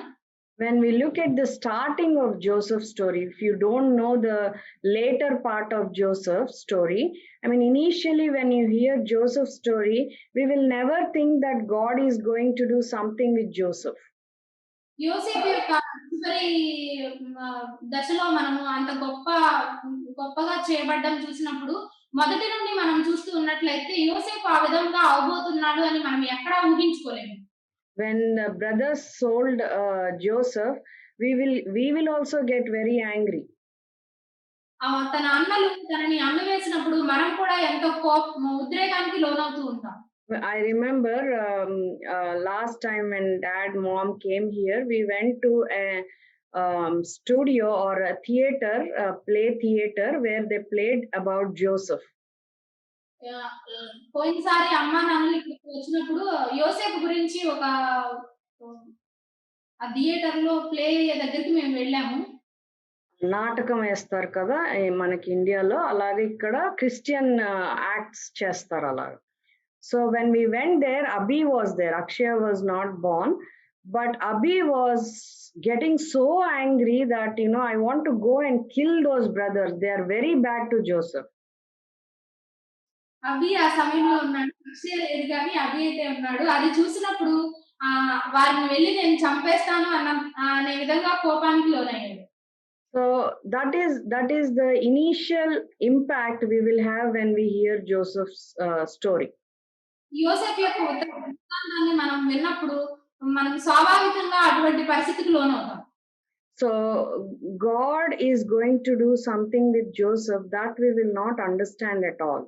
When we look at the starting of Joseph's story, if you don't know the later part of Joseph's story, initially when you hear Joseph's story, we will never think that God is going to do something with Joseph. యోసేపు యొక్క చివరి దశలో మనము అంత గొప్పగా చేయబడ్డం చూసినప్పుడు మొదటి నుండి మనం చూస్తూ ఉన్నట్లయితే యోసేపు ఆ విధంగా అవబోతున్నాడు అని మనం ఎక్కడా ఊహించుకోలేము. When the brothers sold Joseph, we will also get very angry. తన అన్నలు తనని అమ్మివేసినప్పుడు మనం కూడా ఎంతో ఉద్రేకానికి లోనవుతూ ఉంటాం. I remember last time when dad mom came here, we went to a studio or a theater, play theater, where they played about Joseph. పోయినసారి అమ్మా నాన్నలు ఇక్కడికి వచ్చినప్పుడు యోసేపు గురించి ఒక థియేటర్ లో ప్లే దగ్గరికి మేము వెళ్ళాము. నాటకం వేస్తారు కదా మనకి ఇండియాలో, అలాగే ఇక్కడ క్రిస్టియన్ యాక్ట్స్ చేస్తారు అలాగా. So when we went there, Abhi was there. Akshaya was not born, but Abhi was getting so angry that I want to go and kill those brothers. They are very bad to Joseph. అభి ఆ సమయంలో ఉన్నాడు. అక్షయ లేదు కానీ అభి అయితే ఉన్నాడు. అది చూసినప్పుడు వారిని వెళ్ళి నేను చంపేస్తాను అనే విధంగా కోపానికి లోనయ్యాడు. So that is the initial impact we will have when we hear Joseph's story. యోసేపు యొక్క వృత్తాంతాన్ని మనం విన్నప్పుడు మనం స్వాభావికంగా అటువంటి పరిస్థితికి లోనవుతాం. So God is going to do something with Joseph that we will not understand at all.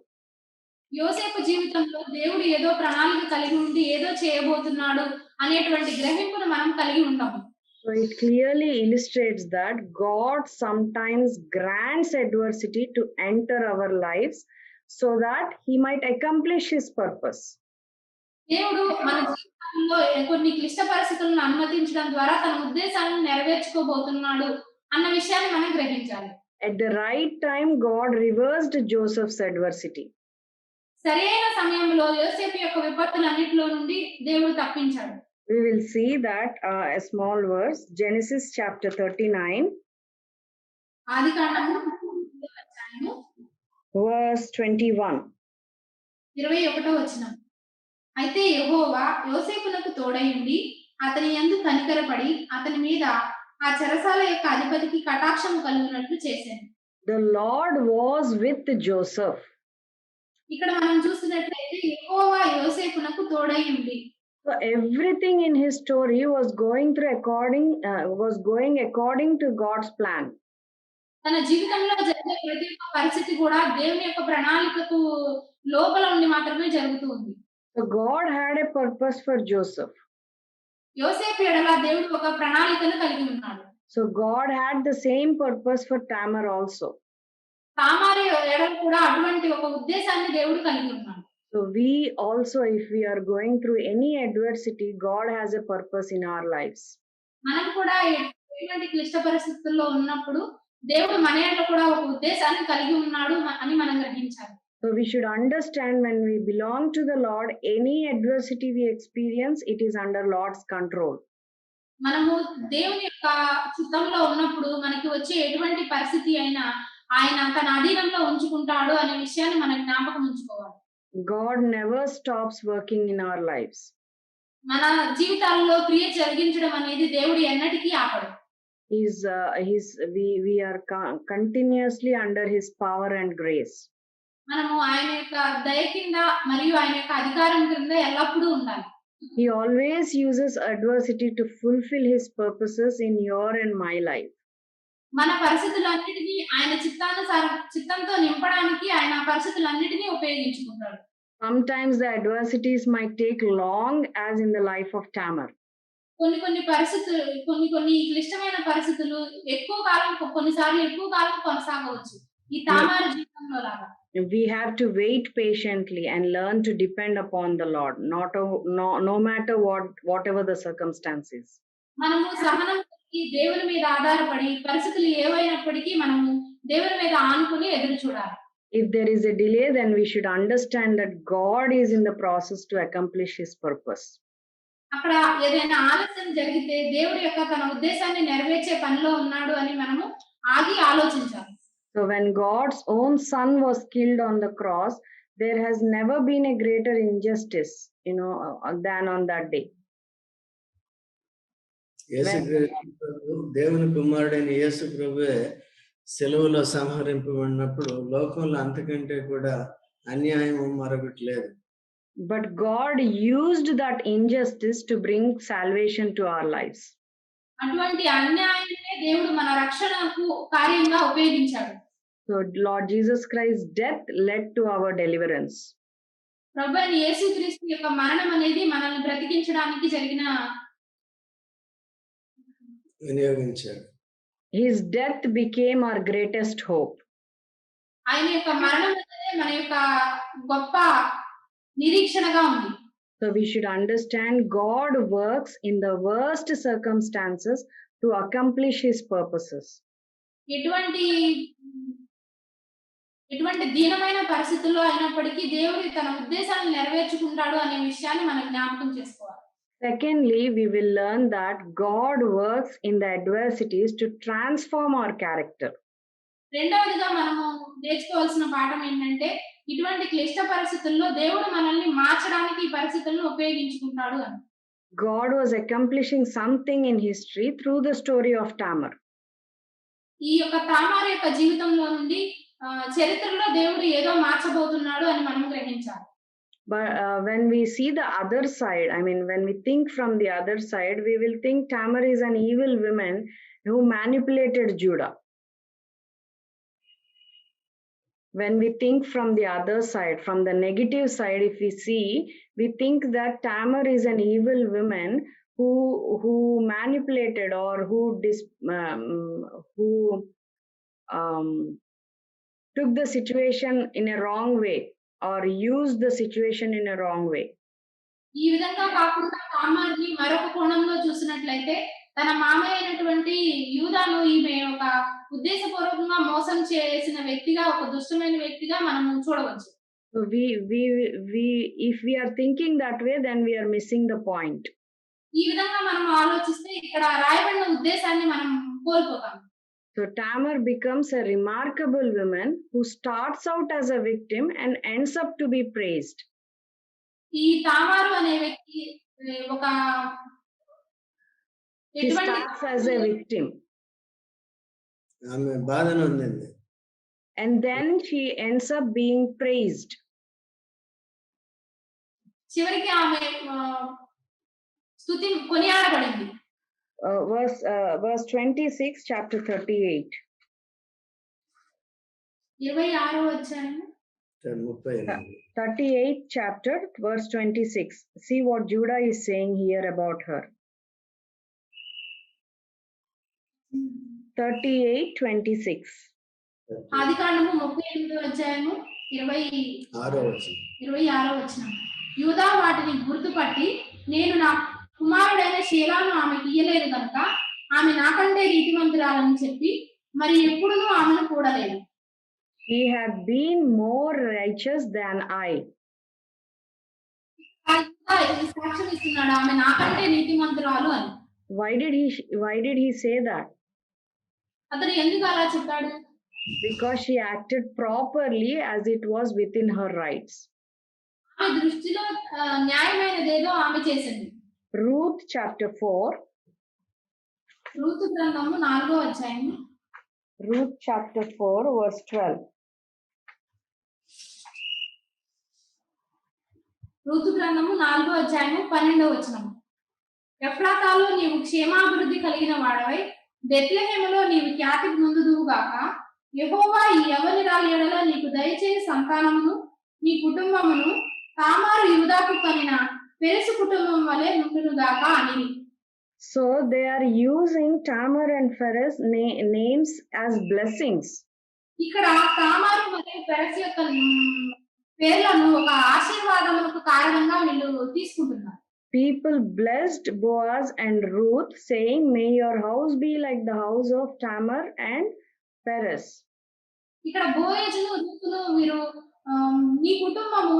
యోసేపు జీవితంలో దేవుడు ఏదో ప్రణాళిక కలిగి ఉండి ఏదో చేయబోతున్నాడు అనేటువంటి గ్రహింపును మనం కలిగి ఉంటాము. So it clearly illustrates that God sometimes grants adversity to enter our lives so that he might accomplish his purpose. దేవుడు మన జీవితంలో కొన్ని క్లిష్ట పరిస్థితులను అనుమతించడం ద్వారా తన ఉద్దేశాలను నెరవేర్చుకోబోతున్నాడు అన్న విషయాన్ని మనం గ్రహించాలి. At the right time, God reversed Joseph's adversity. సరైన సమయంలో యోసేపు యొక్క విపత్తులన్నిటిలో నుండి దేవుడు తప్పించాడు. We will see that a small verse, Genesis chapter 39. ఆదికాండము verse 21. 21వ వచనం. అయితే యెహోవా యోసేపునకు తోడయుండి అతని యందు కనికరపడి అతని మీద ఆ చెరసాల యొక్క అధిపతికి కటాక్షం కలుగునట్లు చేశాను. The Lord was with Joseph. ఇక్కడ మనం చూస్తున్నట్లయితే యెహోవా యోసేపునకు తోడయుండి. So everything in his story was going according to God's plan. తన జీవితంలో జరిగే ప్రతి ఒక్క పరిస్థితి కూడా దేవుని యొక్క ప్రణాళికకు లోపల ఉండి మాత్రమే జరుగుతూ ఉంది. So God had a purpose for Joseph. యోసేపు ఎడల దేవుడు ఒక ప్రణాళికను కలిగి ఉన్నాడు. So God had the same purpose for Tamar also. తామారు ఎడల కూడా అటువంటి ఒక ఉద్దేశాన్ని దేవుడు కలిగి ఉన్నాడు. So we also, if we are going through any adversity, God has a purpose in our lives. మనం కూడా ఎటువంటి క్లిష్ట పరిస్థితుల్లో ఉన్నప్పుడు దేవుడు మన యందు కూడా ఒక ఉద్దేశాన్ని కలిగి ఉన్నాడు అని మనం గ్రహించాలి. So we should understand when we belong to the Lord, any adversity we experience, it is under Lord's control. మనము దేవుని యొక్క చిత్తంలో ఉన్నప్పుడు మనకి వచ్చే ఎటువంటి పరిస్థితి అయినా ఆయన తన అధీనంలో ఉంచుకుంటాడు అనే విషయాన్ని మనం జ్ఞాపకం ఉంచుకోవాలి. God never stops working in our lives. మన జీవితాల్లో క్రియ జరిగించడం అనేది దేవుడు ఎన్నటికీ ఆపడు. We are continuously under His power and grace. మనము ఆయన యొక్క దయ కింద మరియు ఆయన యొక్క అధికారం కింద ఎల్లప్పుడూ ఉండాలి. He always uses adversity to fulfill His purposes in your and my life. మన పరిస్థితులన్నిటినీ ఆయన చిత్తంతో నింపడానికి ఆయన పరిస్థితులన్నిటినీ ఉపయోగించుకుంటాడు. Sometimes the adversities might take long, as in the life of Tamar. కొన్ని క్లిష్టమైన పరిస్థితులు కొన్నిసార్లు ఎక్కువ కాలం కొనసాగవచ్చు. ఈ తామారు జీవితంలో లాగా. We have to wait patiently and learn to depend upon the Lord, no matter whatever the circumstances. మనము సహనం కలిగి దేవుని మీద ఆధారపడి పరిస్థితులు ఏవైనప్పటికీ మనము దేవుని మీద ఆనుకుని ఎదురు చూడాలి. If there is a delay, then we should understand that God is in the process to accomplish His purpose. అక్కడ ఏదైనా ఆలస్యం జరిగితే దేవుడి యొక్క తన ఉద్దేశాన్ని నెరవేర్చే పనిలో ఉన్నాడు అని మనము ఆగి ఆలోచించాలి. So when God's own son was killed on the cross, there has never been a greater injustice, than on that day. దేవుని కుమారుడైన యేసు ప్రభువే సెలవులో సంహరింపబడినప్పుడు లోకంలో అంతకంటే కూడా అన్యాయం మరొకటి లేదు. But God used that injustice to bring salvation to our lives. అటువంటి అన్యాయాన్ని దేవుడు మన రక్షణకు కార్యంగా ఉపయోగించాడు. So Lord Jesus Christ's death led to our deliverance. ప్రభువైన యేసుక్రీస్తు యొక్క మరణం అనేది మనల్ని బ్రతికించడానికి జరిగిన వినియోగించాడు. His death became our greatest hope. ఆయన యొక్క మరణం అనేది మన యొక్క గొప్ప నిరీక్షణగా ఉంది. So we should understand God works in the worst circumstances to accomplish His purposes. ఎటువంటి దీనమైన పరిస్థితుల్లో అయినప్పటికీ దేవుడు తన ఉద్దేశాలను నెరవేర్చుకుంటాడు అనే విషయాన్ని మనం జ్ఞాపకం చేసుకోవాలి. Secondly, we will learn that God works in the adversities to transform our character. రెండవదిగా మనము నేర్చుకోవాల్సిన పాఠం ఏంటంటే ఇటువంటి క్లిష్ట పరిస్థితుల్లో దేవుడు మనల్ని మార్చడానికి ఈ పరిస్థితులను ఉపయోగించుకుంటాడు అని. God was accomplishing something in history through the story of Tamar. ఈ యొక్క తామారు యొక్క జీవితంలో నుండి చరిత్రలో దేవుడు ఏదో మార్చబోతున్నాడు అని మనం గ్రహించాలి. But when we see the other side, when we think from the other side, we will think Tamar is an evil woman who manipulated Judah. When we think from the other side, from the negative side, if we see, we think that Tamar is an evil woman who manipulated or who took the situation in a wrong way or used the situation in a wrong way. ఈ విధంగా కాకుండా తామార్ని మరొక కోణంలో చూసినట్లయితే తన మామయ్య అయినటువంటి యూదాను ఈమె ఒక ఉద్దేశపూర్వకంగా మోసం చేసిన వ్యక్తిగా, ఒక దుష్టమైన వ్యక్తిగా మనం చూడవచ్చు. So if we are thinking that way, then we are missing the point. ఈ విధంగా మనం ఆలోచిస్తే ఇక్కడ రాయబడిన ఉద్దేశాన్ని మనం కోల్పోతాం. So Tamar becomes a remarkable woman who starts out as a victim and ends up to be praised. ఈ తామారు అనే వ్యక్తి ఒక She starts as a victim. ఆమె బాధను పొందింది. And then she ends up being praised. చివరికి ఆమె స్తుతి కొనియాడబడింది. Verse 26, chapter 38. 26వ అధ్యాయం 38 chapter, verse 26. See what Judah is saying here about her. 38:26. ఆదికాండము 38వ అధ్యాయము 6వ వచనం. 26వ వచనం. యూదా వాటిని గుర్తుపట్టి, నేను నా కుమారుడైన షేలాను ఆమెకి ఇయ్యలేదు కనుక ఆమె నాకంటే నీతిమంతురాలని చెప్పి మరి ఎప్పుడునూ ఆమెను కూడలేదు. He had been more righteous than I. ఆ యూదా ఈ సాక్ష్యం ఇస్తున్నాడు, ఆమె నాకంటే నీతిమంతురాలు అని. Why did he say that? అతను ఎందుకు అలా చెప్పాడు? Because she acted properly as it was within her rights. ఆమె దృష్టిలో న్యాయమైనదేదో ఆమె చేసింది. Ruth chapter 4. రూతు గ్రంథము 4వ అధ్యాయము. Ruth chapter 4 verse 12. రూతు గ్రంథము 4వ అధ్యాయము 12వ వచనము. ఎఫ్రాతాలో నీవు క్షేమాభివృద్ధి కలిగిన వాడవై బెత్లెహేములో నీవు ఖ్యాతి నొందుదువుగాక. యెహోవా ఈ యవ్వనురాలి ఎడల నీకు దయచేసి సంతానమును నీ కుటుంబమును తామారు యూదాకు కనిన పెరెసు కుటుంబం వలె నుండునుగాక అని. So they are using Tamar and Pharez names as blessings. ఇక్కడ తామారు మరియు పెరెసు యొక్క పేర్లను ఒక ఆశీర్వాదములకు కారణంగా వీళ్ళు తీసుకుంటున్నారు. People blessed Boaz and Ruth, saying, "May your house be like the house of Tamar and Pharez." ఇక్కడ బోయజును రూతును వీరు నీ కుటుంబము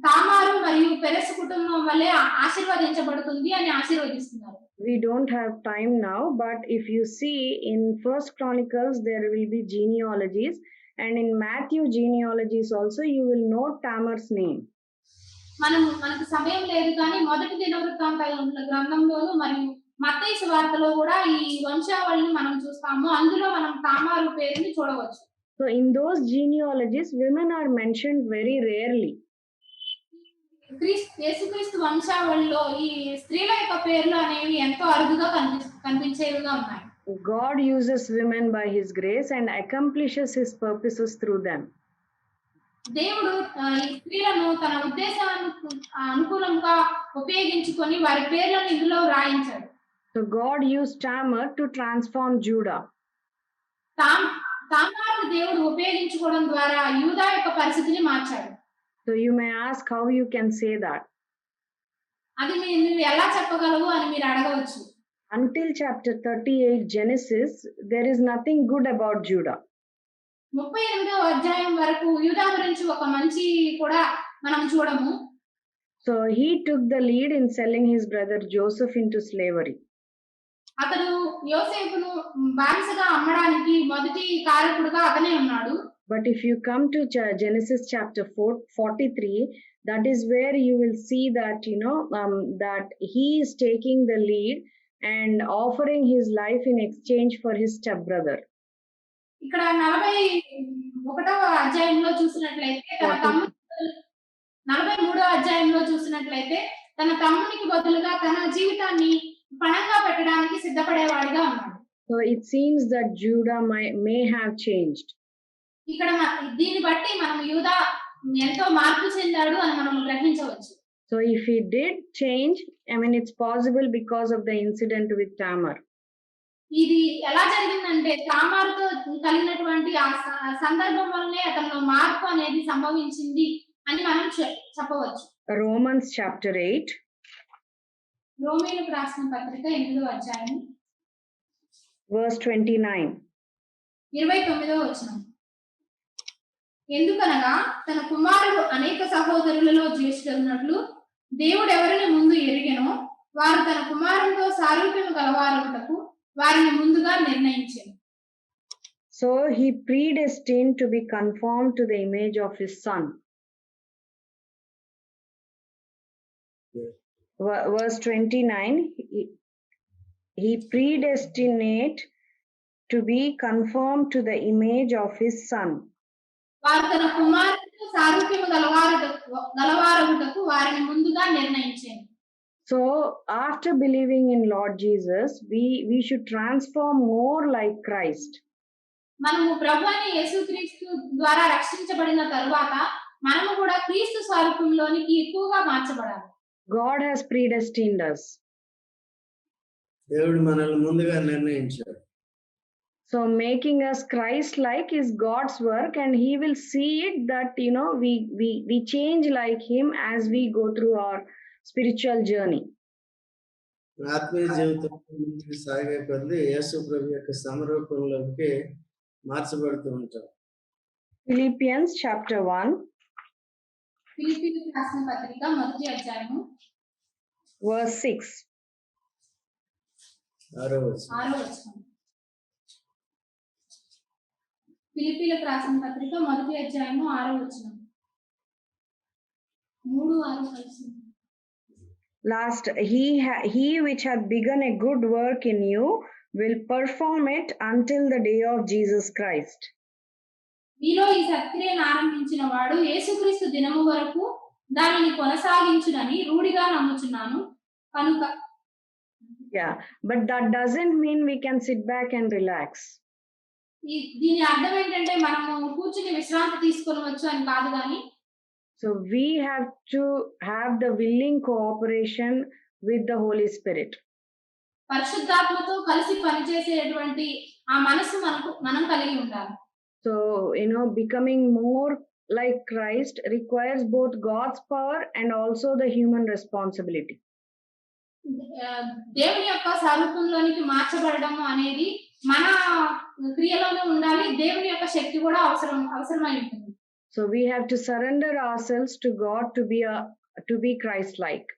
తామారు మరియు పెరెసు కుటుంబం వల్లే ఆశీర్వదించబడుతుంది అని ఆశీర్వదిస్తున్నారు. We don't have time now, but if you see in First Chronicles, there will be genealogies, and in Matthew genealogies also, you will know Tamar's name. మనకు సమయం లేదు కానీ మొదటి దినవృత్తాంతాల గ్రంథంలోను మరియు మత్తయి సువార్తలో కూడా ఈ వంశావళిని మనం చూస్తాము. అందులో మనం తామారు పేరుని చూడవచ్చు. So in those genealogies, women are mentioned very rarely. యేసుక్రీస్తు వంశావళిలో ఈ స్త్రీల యొక్క పేర్లు అనేవి ఎంతో అరుదుగా కనిపించేవిగా ఉన్నాయి. God uses women by his grace and accomplishes his purposes through them. దేవుడు ఈ స్త్రీలను తన ఉద్దేశానికి అనుకూలంగా ఉపయోగించుకొని వారి పేర్లను ఇందులో వ్రాయించాడు. So God used Tamar to transform Judah. తామారును దేవుడు ఉపయోగించుకోవడం ద్వారా యూదా యొక్క పరిస్థితిని మార్చాడు. So you may ask how you can say that. అది నువ్వు ఎలా చెప్పగలవు అని మీరు అడగవచ్చు. Until chapter 38 Genesis, there is nothing good about Judah. 38వ అధ్యాయం వరకు యూదా గురించి ఒక మంచి కూడా మనం చూడము. So he took the lead in selling his brother Joseph into slavery. అతను యోసేపును బానిసగా అమ్మడానికి మొదటి కారకుడుగా అతనే ఉన్నాడు. But if you come to Genesis chapter 43, that is where you will see that, that he is taking the lead and offering his life in exchange for his stepbrother. ఇక్కడ 41వ అధ్యాయంలో చూసినట్లయితే 43వ అధ్యాయంలో చూసినట్లయితే తన తమ్మునికి బదులుగా తన జీవితాన్ని పణంగా పెట్టడానికి సిద్ధపడేవాడిగా ఉన్నాడు. So it seems that Judah may have changed. ఇక్కడ దీన్ని బట్టి మనం యూదా ఎంతో మార్పు చెందాడు అని మనం గ్రహించవచ్చు. So if he did change, it's possible because of the incident with Tamar. ఇది ఎలా జరిగిందంటే తామారుతో కలిగినటువంటి ఆ సందర్భం వల్లనే అతనిలో మార్పు అనేది సంభవించింది అని మనం చెప్పవచ్చు. Romans chapter 8. రోమీయులకు రాసిన పత్రిక 8వ అధ్యాయం verse 29. 29వ వచనం. ఎందుకనగా తన కుమారుడు అనేక సహోదరులలో జ్యేష్ఠుడున్నట్లు దేవుడు ఎవరిని ముందు ఎరిగెనో వారు తన కుమారునితో సారూప్యము గలవారగుటకు వారిని ముందుగా నిర్ణయించారు. So he predestined to be conformed to the image of his son. Verse 29, he predestinate to be conformed to the image of his son. వారు తన కుమారునితో సారూప్యము గలవారగుటకు వారిని ముందుగా నిర్ణయించారు. So after believing in Lord Jesus, we should transform more like Christ. మనము ప్రభువైన యేసుక్రీస్తు ద్వారా రక్షించబడిన తరువాత మనము కూడా క్రీస్తు స్వరూపంలోనికి ఎక్కువగా మార్చబడాలి. God has predestined us. దేవుడు మనల్ని ముందుగా నిర్ణయించాడు. So making us Christ-like is God's work, and He will see it that we change like Him as we go through our spiritual journey. ఆత్మీయ జీవితం ముందుకు సాగే కొద్దీ యేసు ప్రభు యొక్క సమరూపంలోకి మార్చబడుతూ ఉంటాం. Philippians chapter 1, ఫిలిప్పీయులకు రాసిన పత్రిక మొదటి అధ్యాయము verse 6. 6వ వచనం. 6వ వచనం. ఫిలిప్పీయులకు రాసిన పత్రిక మొదటి అధ్యాయము 6వ వచనం. 3, 6 కలిసి. Last, he which hath begun a good work in you will perform it until the day of Jesus Christ. మీలో ఈ సత్క్రియను ఆరంభించిన వాడు యేసుక్రీస్తు దినము వరకు దానిని కొనసాగించునని రూఢిగా నమ్ముచున్నాను కనుక. Yeah, but that doesn't mean we can sit back and relax. దీని అర్థం ఏంటంటే మనము కూర్చుని విశ్రాంతి తీసుకోవచ్చు అని కాదు కానీ, So we have to have the willing cooperation with the Holy Spirit. పరిశుద్ధాత్మతో కలిసి పనిచేసేటువంటి ఆ మనసు మనం కలిగి ఉండాలి. So, becoming more like Christ requires both God's power and also the human responsibility. దేవుని యొక్క స్వరూపంలోనికి మార్చబడడం అనేది మన క్రియలోనే ఉండాలి. దేవుని యొక్క శక్తి కూడా అవసరమై ఉంటుంది. So we have to surrender ourselves to God to be Christ-like.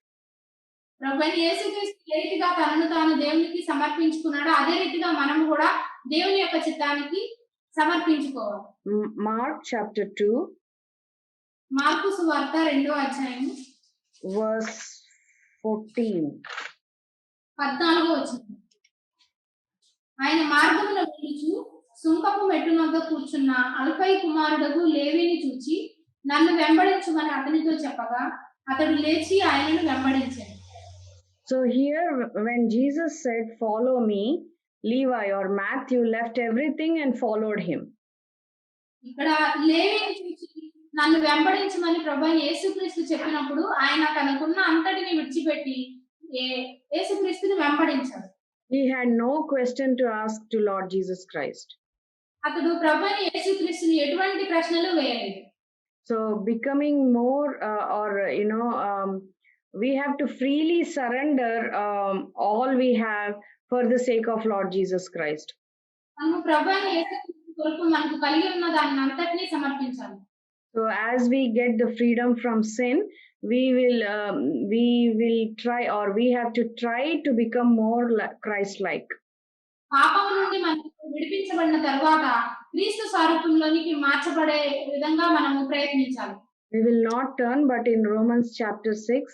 ప్రభువైన యేసుక్రీస్తు ఏ రీతిగా తనను తాను దేవునికి సమర్పించుకున్నాడో అదే రీతిగా మనం కూడా దేవుని యొక్క చిత్తానికి సమర్పించుకోవాలి. Mark chapter 2, మార్కు సువార్త 2వ అధ్యాయం verse 14. 14వ వచనం. ఆయన మార్గమున వెళ్ళుచు సుంకపు మెట్టునొద్ద కూర్చున్న అల్ఫై కుమారుడగు లేవీని చూచి నన్ను వెంబడించుమని అతనితో చెప్పగా అతడు లేచి ఆయనను వెంబడించాడు. So here when Jesus said, "Follow me," Levi or Matthew left everything and followed him. ఇక్కడ లేవీని చూచి నన్ను వెంబడించమని ప్రభువైన యేసుక్రీస్తు చెప్పినప్పుడు ఆయన తనకున్న అంతటిని విడిచిపెట్టి యేసుక్రీస్తుని వెంబడించాడు. He had no question to ask to Lord Jesus Christ. అతడు ప్రభువైన యేసుక్రీస్తుని ఎటువంటి ప్రశ్నలు వేయలేదు. So becoming more we have to freely surrender all we have for the sake of Lord Jesus Christ. మనము ప్రభువైన యేసుక్రీస్తు కొరకు మనకు కలిగి ఉన్న దాన్ని అంతటిని సమర్పించాలి. So as we get the freedom from sin, we will try, or we have to try to become more Christ-like. పాపం నుండి మనకు విడిపించబడిన తర్వాత క్రీస్తు స్వరూపంలోనికి మార్చబడే విధంగా మనము ప్రయత్నించాలి. We will not turn, but in Romans chapter 6,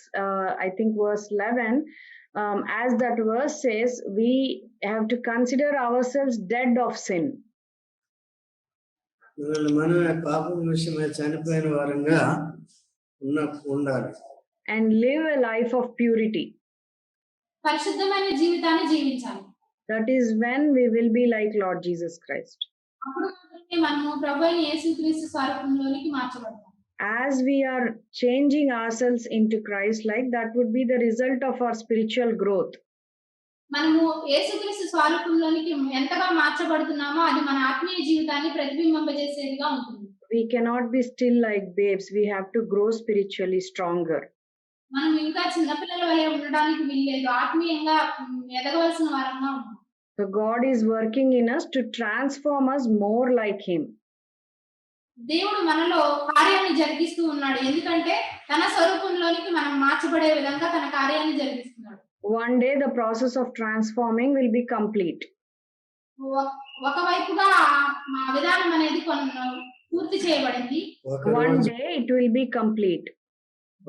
I think verse 11, as that verse says, we have to consider ourselves dead of sin. మనమే పాపం విషయమై చనిపోయిన వారంగా ఉండాలి. And live a life of purity. పరిశుద్ధమైన జీవితాన్ని జీవించాలి. That is when we will be like Lord Jesus Christ. అప్పుడు మాత్రమే మనము ప్రభువైన యేసుక్రీస్తు స్వరూపంలోనికి మార్చబడతాం. As we are changing ourselves into Christ, like that would be the result of our spiritual growth. మనము యేసుక్రీస్తు స్వరూపంలోనికి ఎంతగా మార్చబడుతున్నామో అది మన ఆత్మీయ జీవితాన్ని ప్రతిబింబింపజేసేదిగా ఉంటుంది. We cannot be still like babes. We have to grow spiritually stronger. మనం ఇంకా చిన్నపిల్లల వలె ఉండడానికి వీల్లేదు. ఆత్మీయంగా ఎదగవలసిన వారంగా ఉన్నాం. So God is working in us to transform us more like Him. దేవుడు మనలో కార్యాన్ని జరిగిస్తూ ఉన్నాడు. ఎందుకంటే తన స్వరూపంలోనికి మనం మార్చబడే విధంగా తన కార్యాన్ని జరిగిస్తున్నాడు. One day the process of transforming will be complete. ఒకవైపుగా మా విధానం అనేది పూర్తి చేయబడింది. One day it will be complete.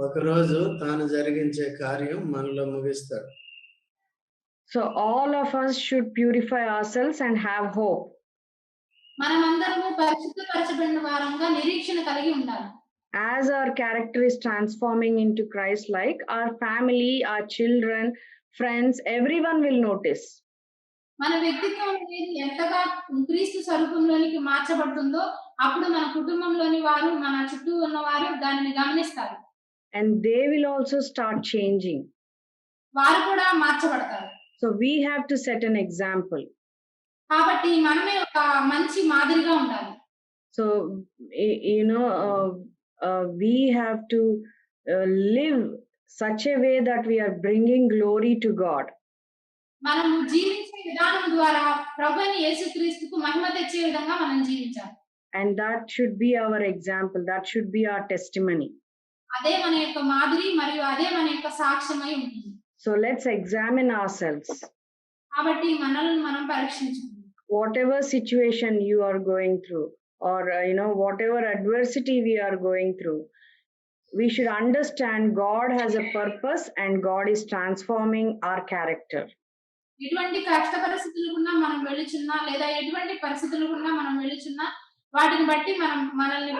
ఒకరోజు తాను జరిగించే కార్యం మనలో ముగిస్తాడు. So all of us should purify ourselves and have hope. మనమందరము పరిశుద్ధపరచబడిన వారంగా నిరీక్షణ కలిగి ఉండాలి. As our character is transforming into Christ, like our family, our children, friends, everyone will notice. మన వ్యక్తిత్వం అనేది ఎంతగా క్రీస్తు స్వరూపంలోనికి మార్చబడుతుందో అప్పుడు మన కుటుంబంలోని వారు మన చుట్టూ ఉన్న వారు దానిని గమనిస్తారు. And they will also start changing. వారు కూడా మార్చబడతారు. So we have to set an example. కాబట్టి మనమే ఒక మంచి మాదిరిగా ఉండాలి. So, we have to live such a way that we are bringing glory to God. మనము జీవించే విధానం ద్వారా ప్రభువైన యేసుక్రీస్తుకు మహిమ తెచ్చే విధంగా మనం జీవించాలి. And that should be our example. That should be our testimony. అదే మన యొక్క మాదిరి మరియు అదే మన యొక్క సాక్ష్యమై ఉంటుంది. So let's examine ourselves. కాబట్టి మనల్ని మనం పరీక్షించుకుందాం. Whatever situation you are going through, or whatever adversity we are going through, we should understand God has a purpose and God is transforming our character. ఎటువంటి కష్ట పరిస్థితులున్నా మనం వెళ్ళుచున్నా లేదా ఎటువంటి పరిస్థితులున్నా మనం వెళ్ళుచున్నా వాటిని బట్టి మనల్ని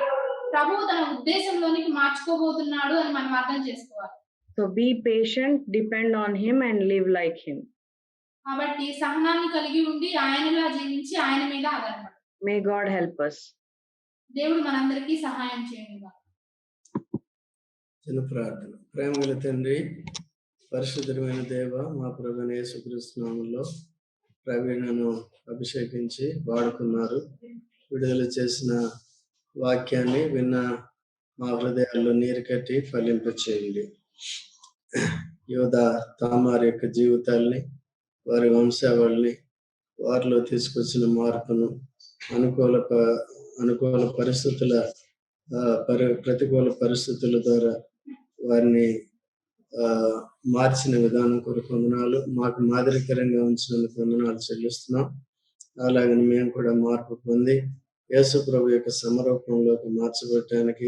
ప్రభువు తన ఉద్దేశంలోనికి మార్చుకోబోతున్నాడు అని మనం అర్థం చేసుకోవాలి. So be patient, depend on him and live like him. కాబట్టి సహనాన్ని కలిగి ఉండి ఆయనలా జీవించి ఆయన మీద ఆధారపడాలి. May God help us. దేవుడు మనందరికీ సహాయం చేయండి. చిన్న ప్రార్థన. ప్రేమగల తండ్రి, పరిశుద్ధమైన దేవ, మా ప్రభువైన యేసుక్రీస్తు నామములో ప్రవీణను అభిషేకించి వాడుకున్నారు. విడుదల చేసిన వాక్యాన్ని విన్న మా హృదయాల్లో నీరు కట్టి ఫలింపచేయండి. యోధా తామార్ యొక్క జీవితాల్ని, వారి వంశావళిని, వారిలో తీసుకొచ్చిన మార్పును, అనుకూల పరిస్థితుల ప్రతికూల పరిస్థితుల ద్వారా వారిని మార్చిన విధానం కొరకు వందనాలు. మాకు మాదిరికరంగా ఉంచినందుకు వందనాలు చెల్లిస్తున్నాం. అలాగని మేము కూడా మార్పు పొంది యేసు ప్రభు యొక్క సమరూపంలోకి మార్చబడటానికి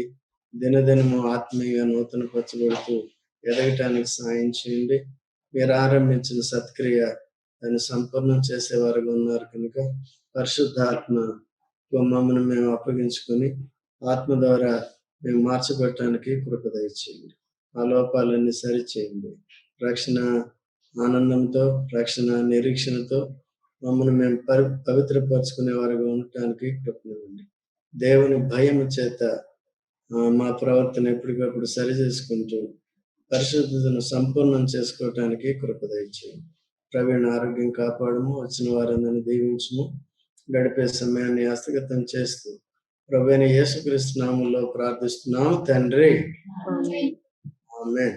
దినదినము ఆత్మీయంగా నూతన పరచబడుతూ ఎదగటానికి సాయం చేయండి. మీరు ఆరంభించిన సత్క్రియ దాన్ని సంపూర్ణం చేసేవారుగా ఉన్నారు కనుక పరిశుద్ధాత్మ మమ్మల్ని మేము అప్పగించుకొని ఆత్మ ద్వారా మేము మార్చబడటానికి కృప దయచేయండి. ఆ లోపాలన్నీ సరిచేయండి. రక్షణ ఆనందంతో, రక్షణ నిరీక్షణతో మమ్మల్ని మేము పవిత్రపరచుకునే వారుగా ఉండటానికి కృపనివ్వండి. దేవుని భయము చేత మా ప్రవర్తన ఎప్పటికప్పుడు సరి చేసుకుంటూ పరిశుద్ధతను సంపూర్ణం చేసుకోవటానికి కృప దయచేయండి. ప్రవీణ ఆరోగ్యం కాపాడము, వచ్చిన వారందరినీ దీవించము, గడిపే సమయాన్ని హస్తగతం చేస్తూ ప్రభువైన యేసుక్రీస్తు నామములో ప్రార్థిస్తున్నాము తండ్రి. ఆమేన్.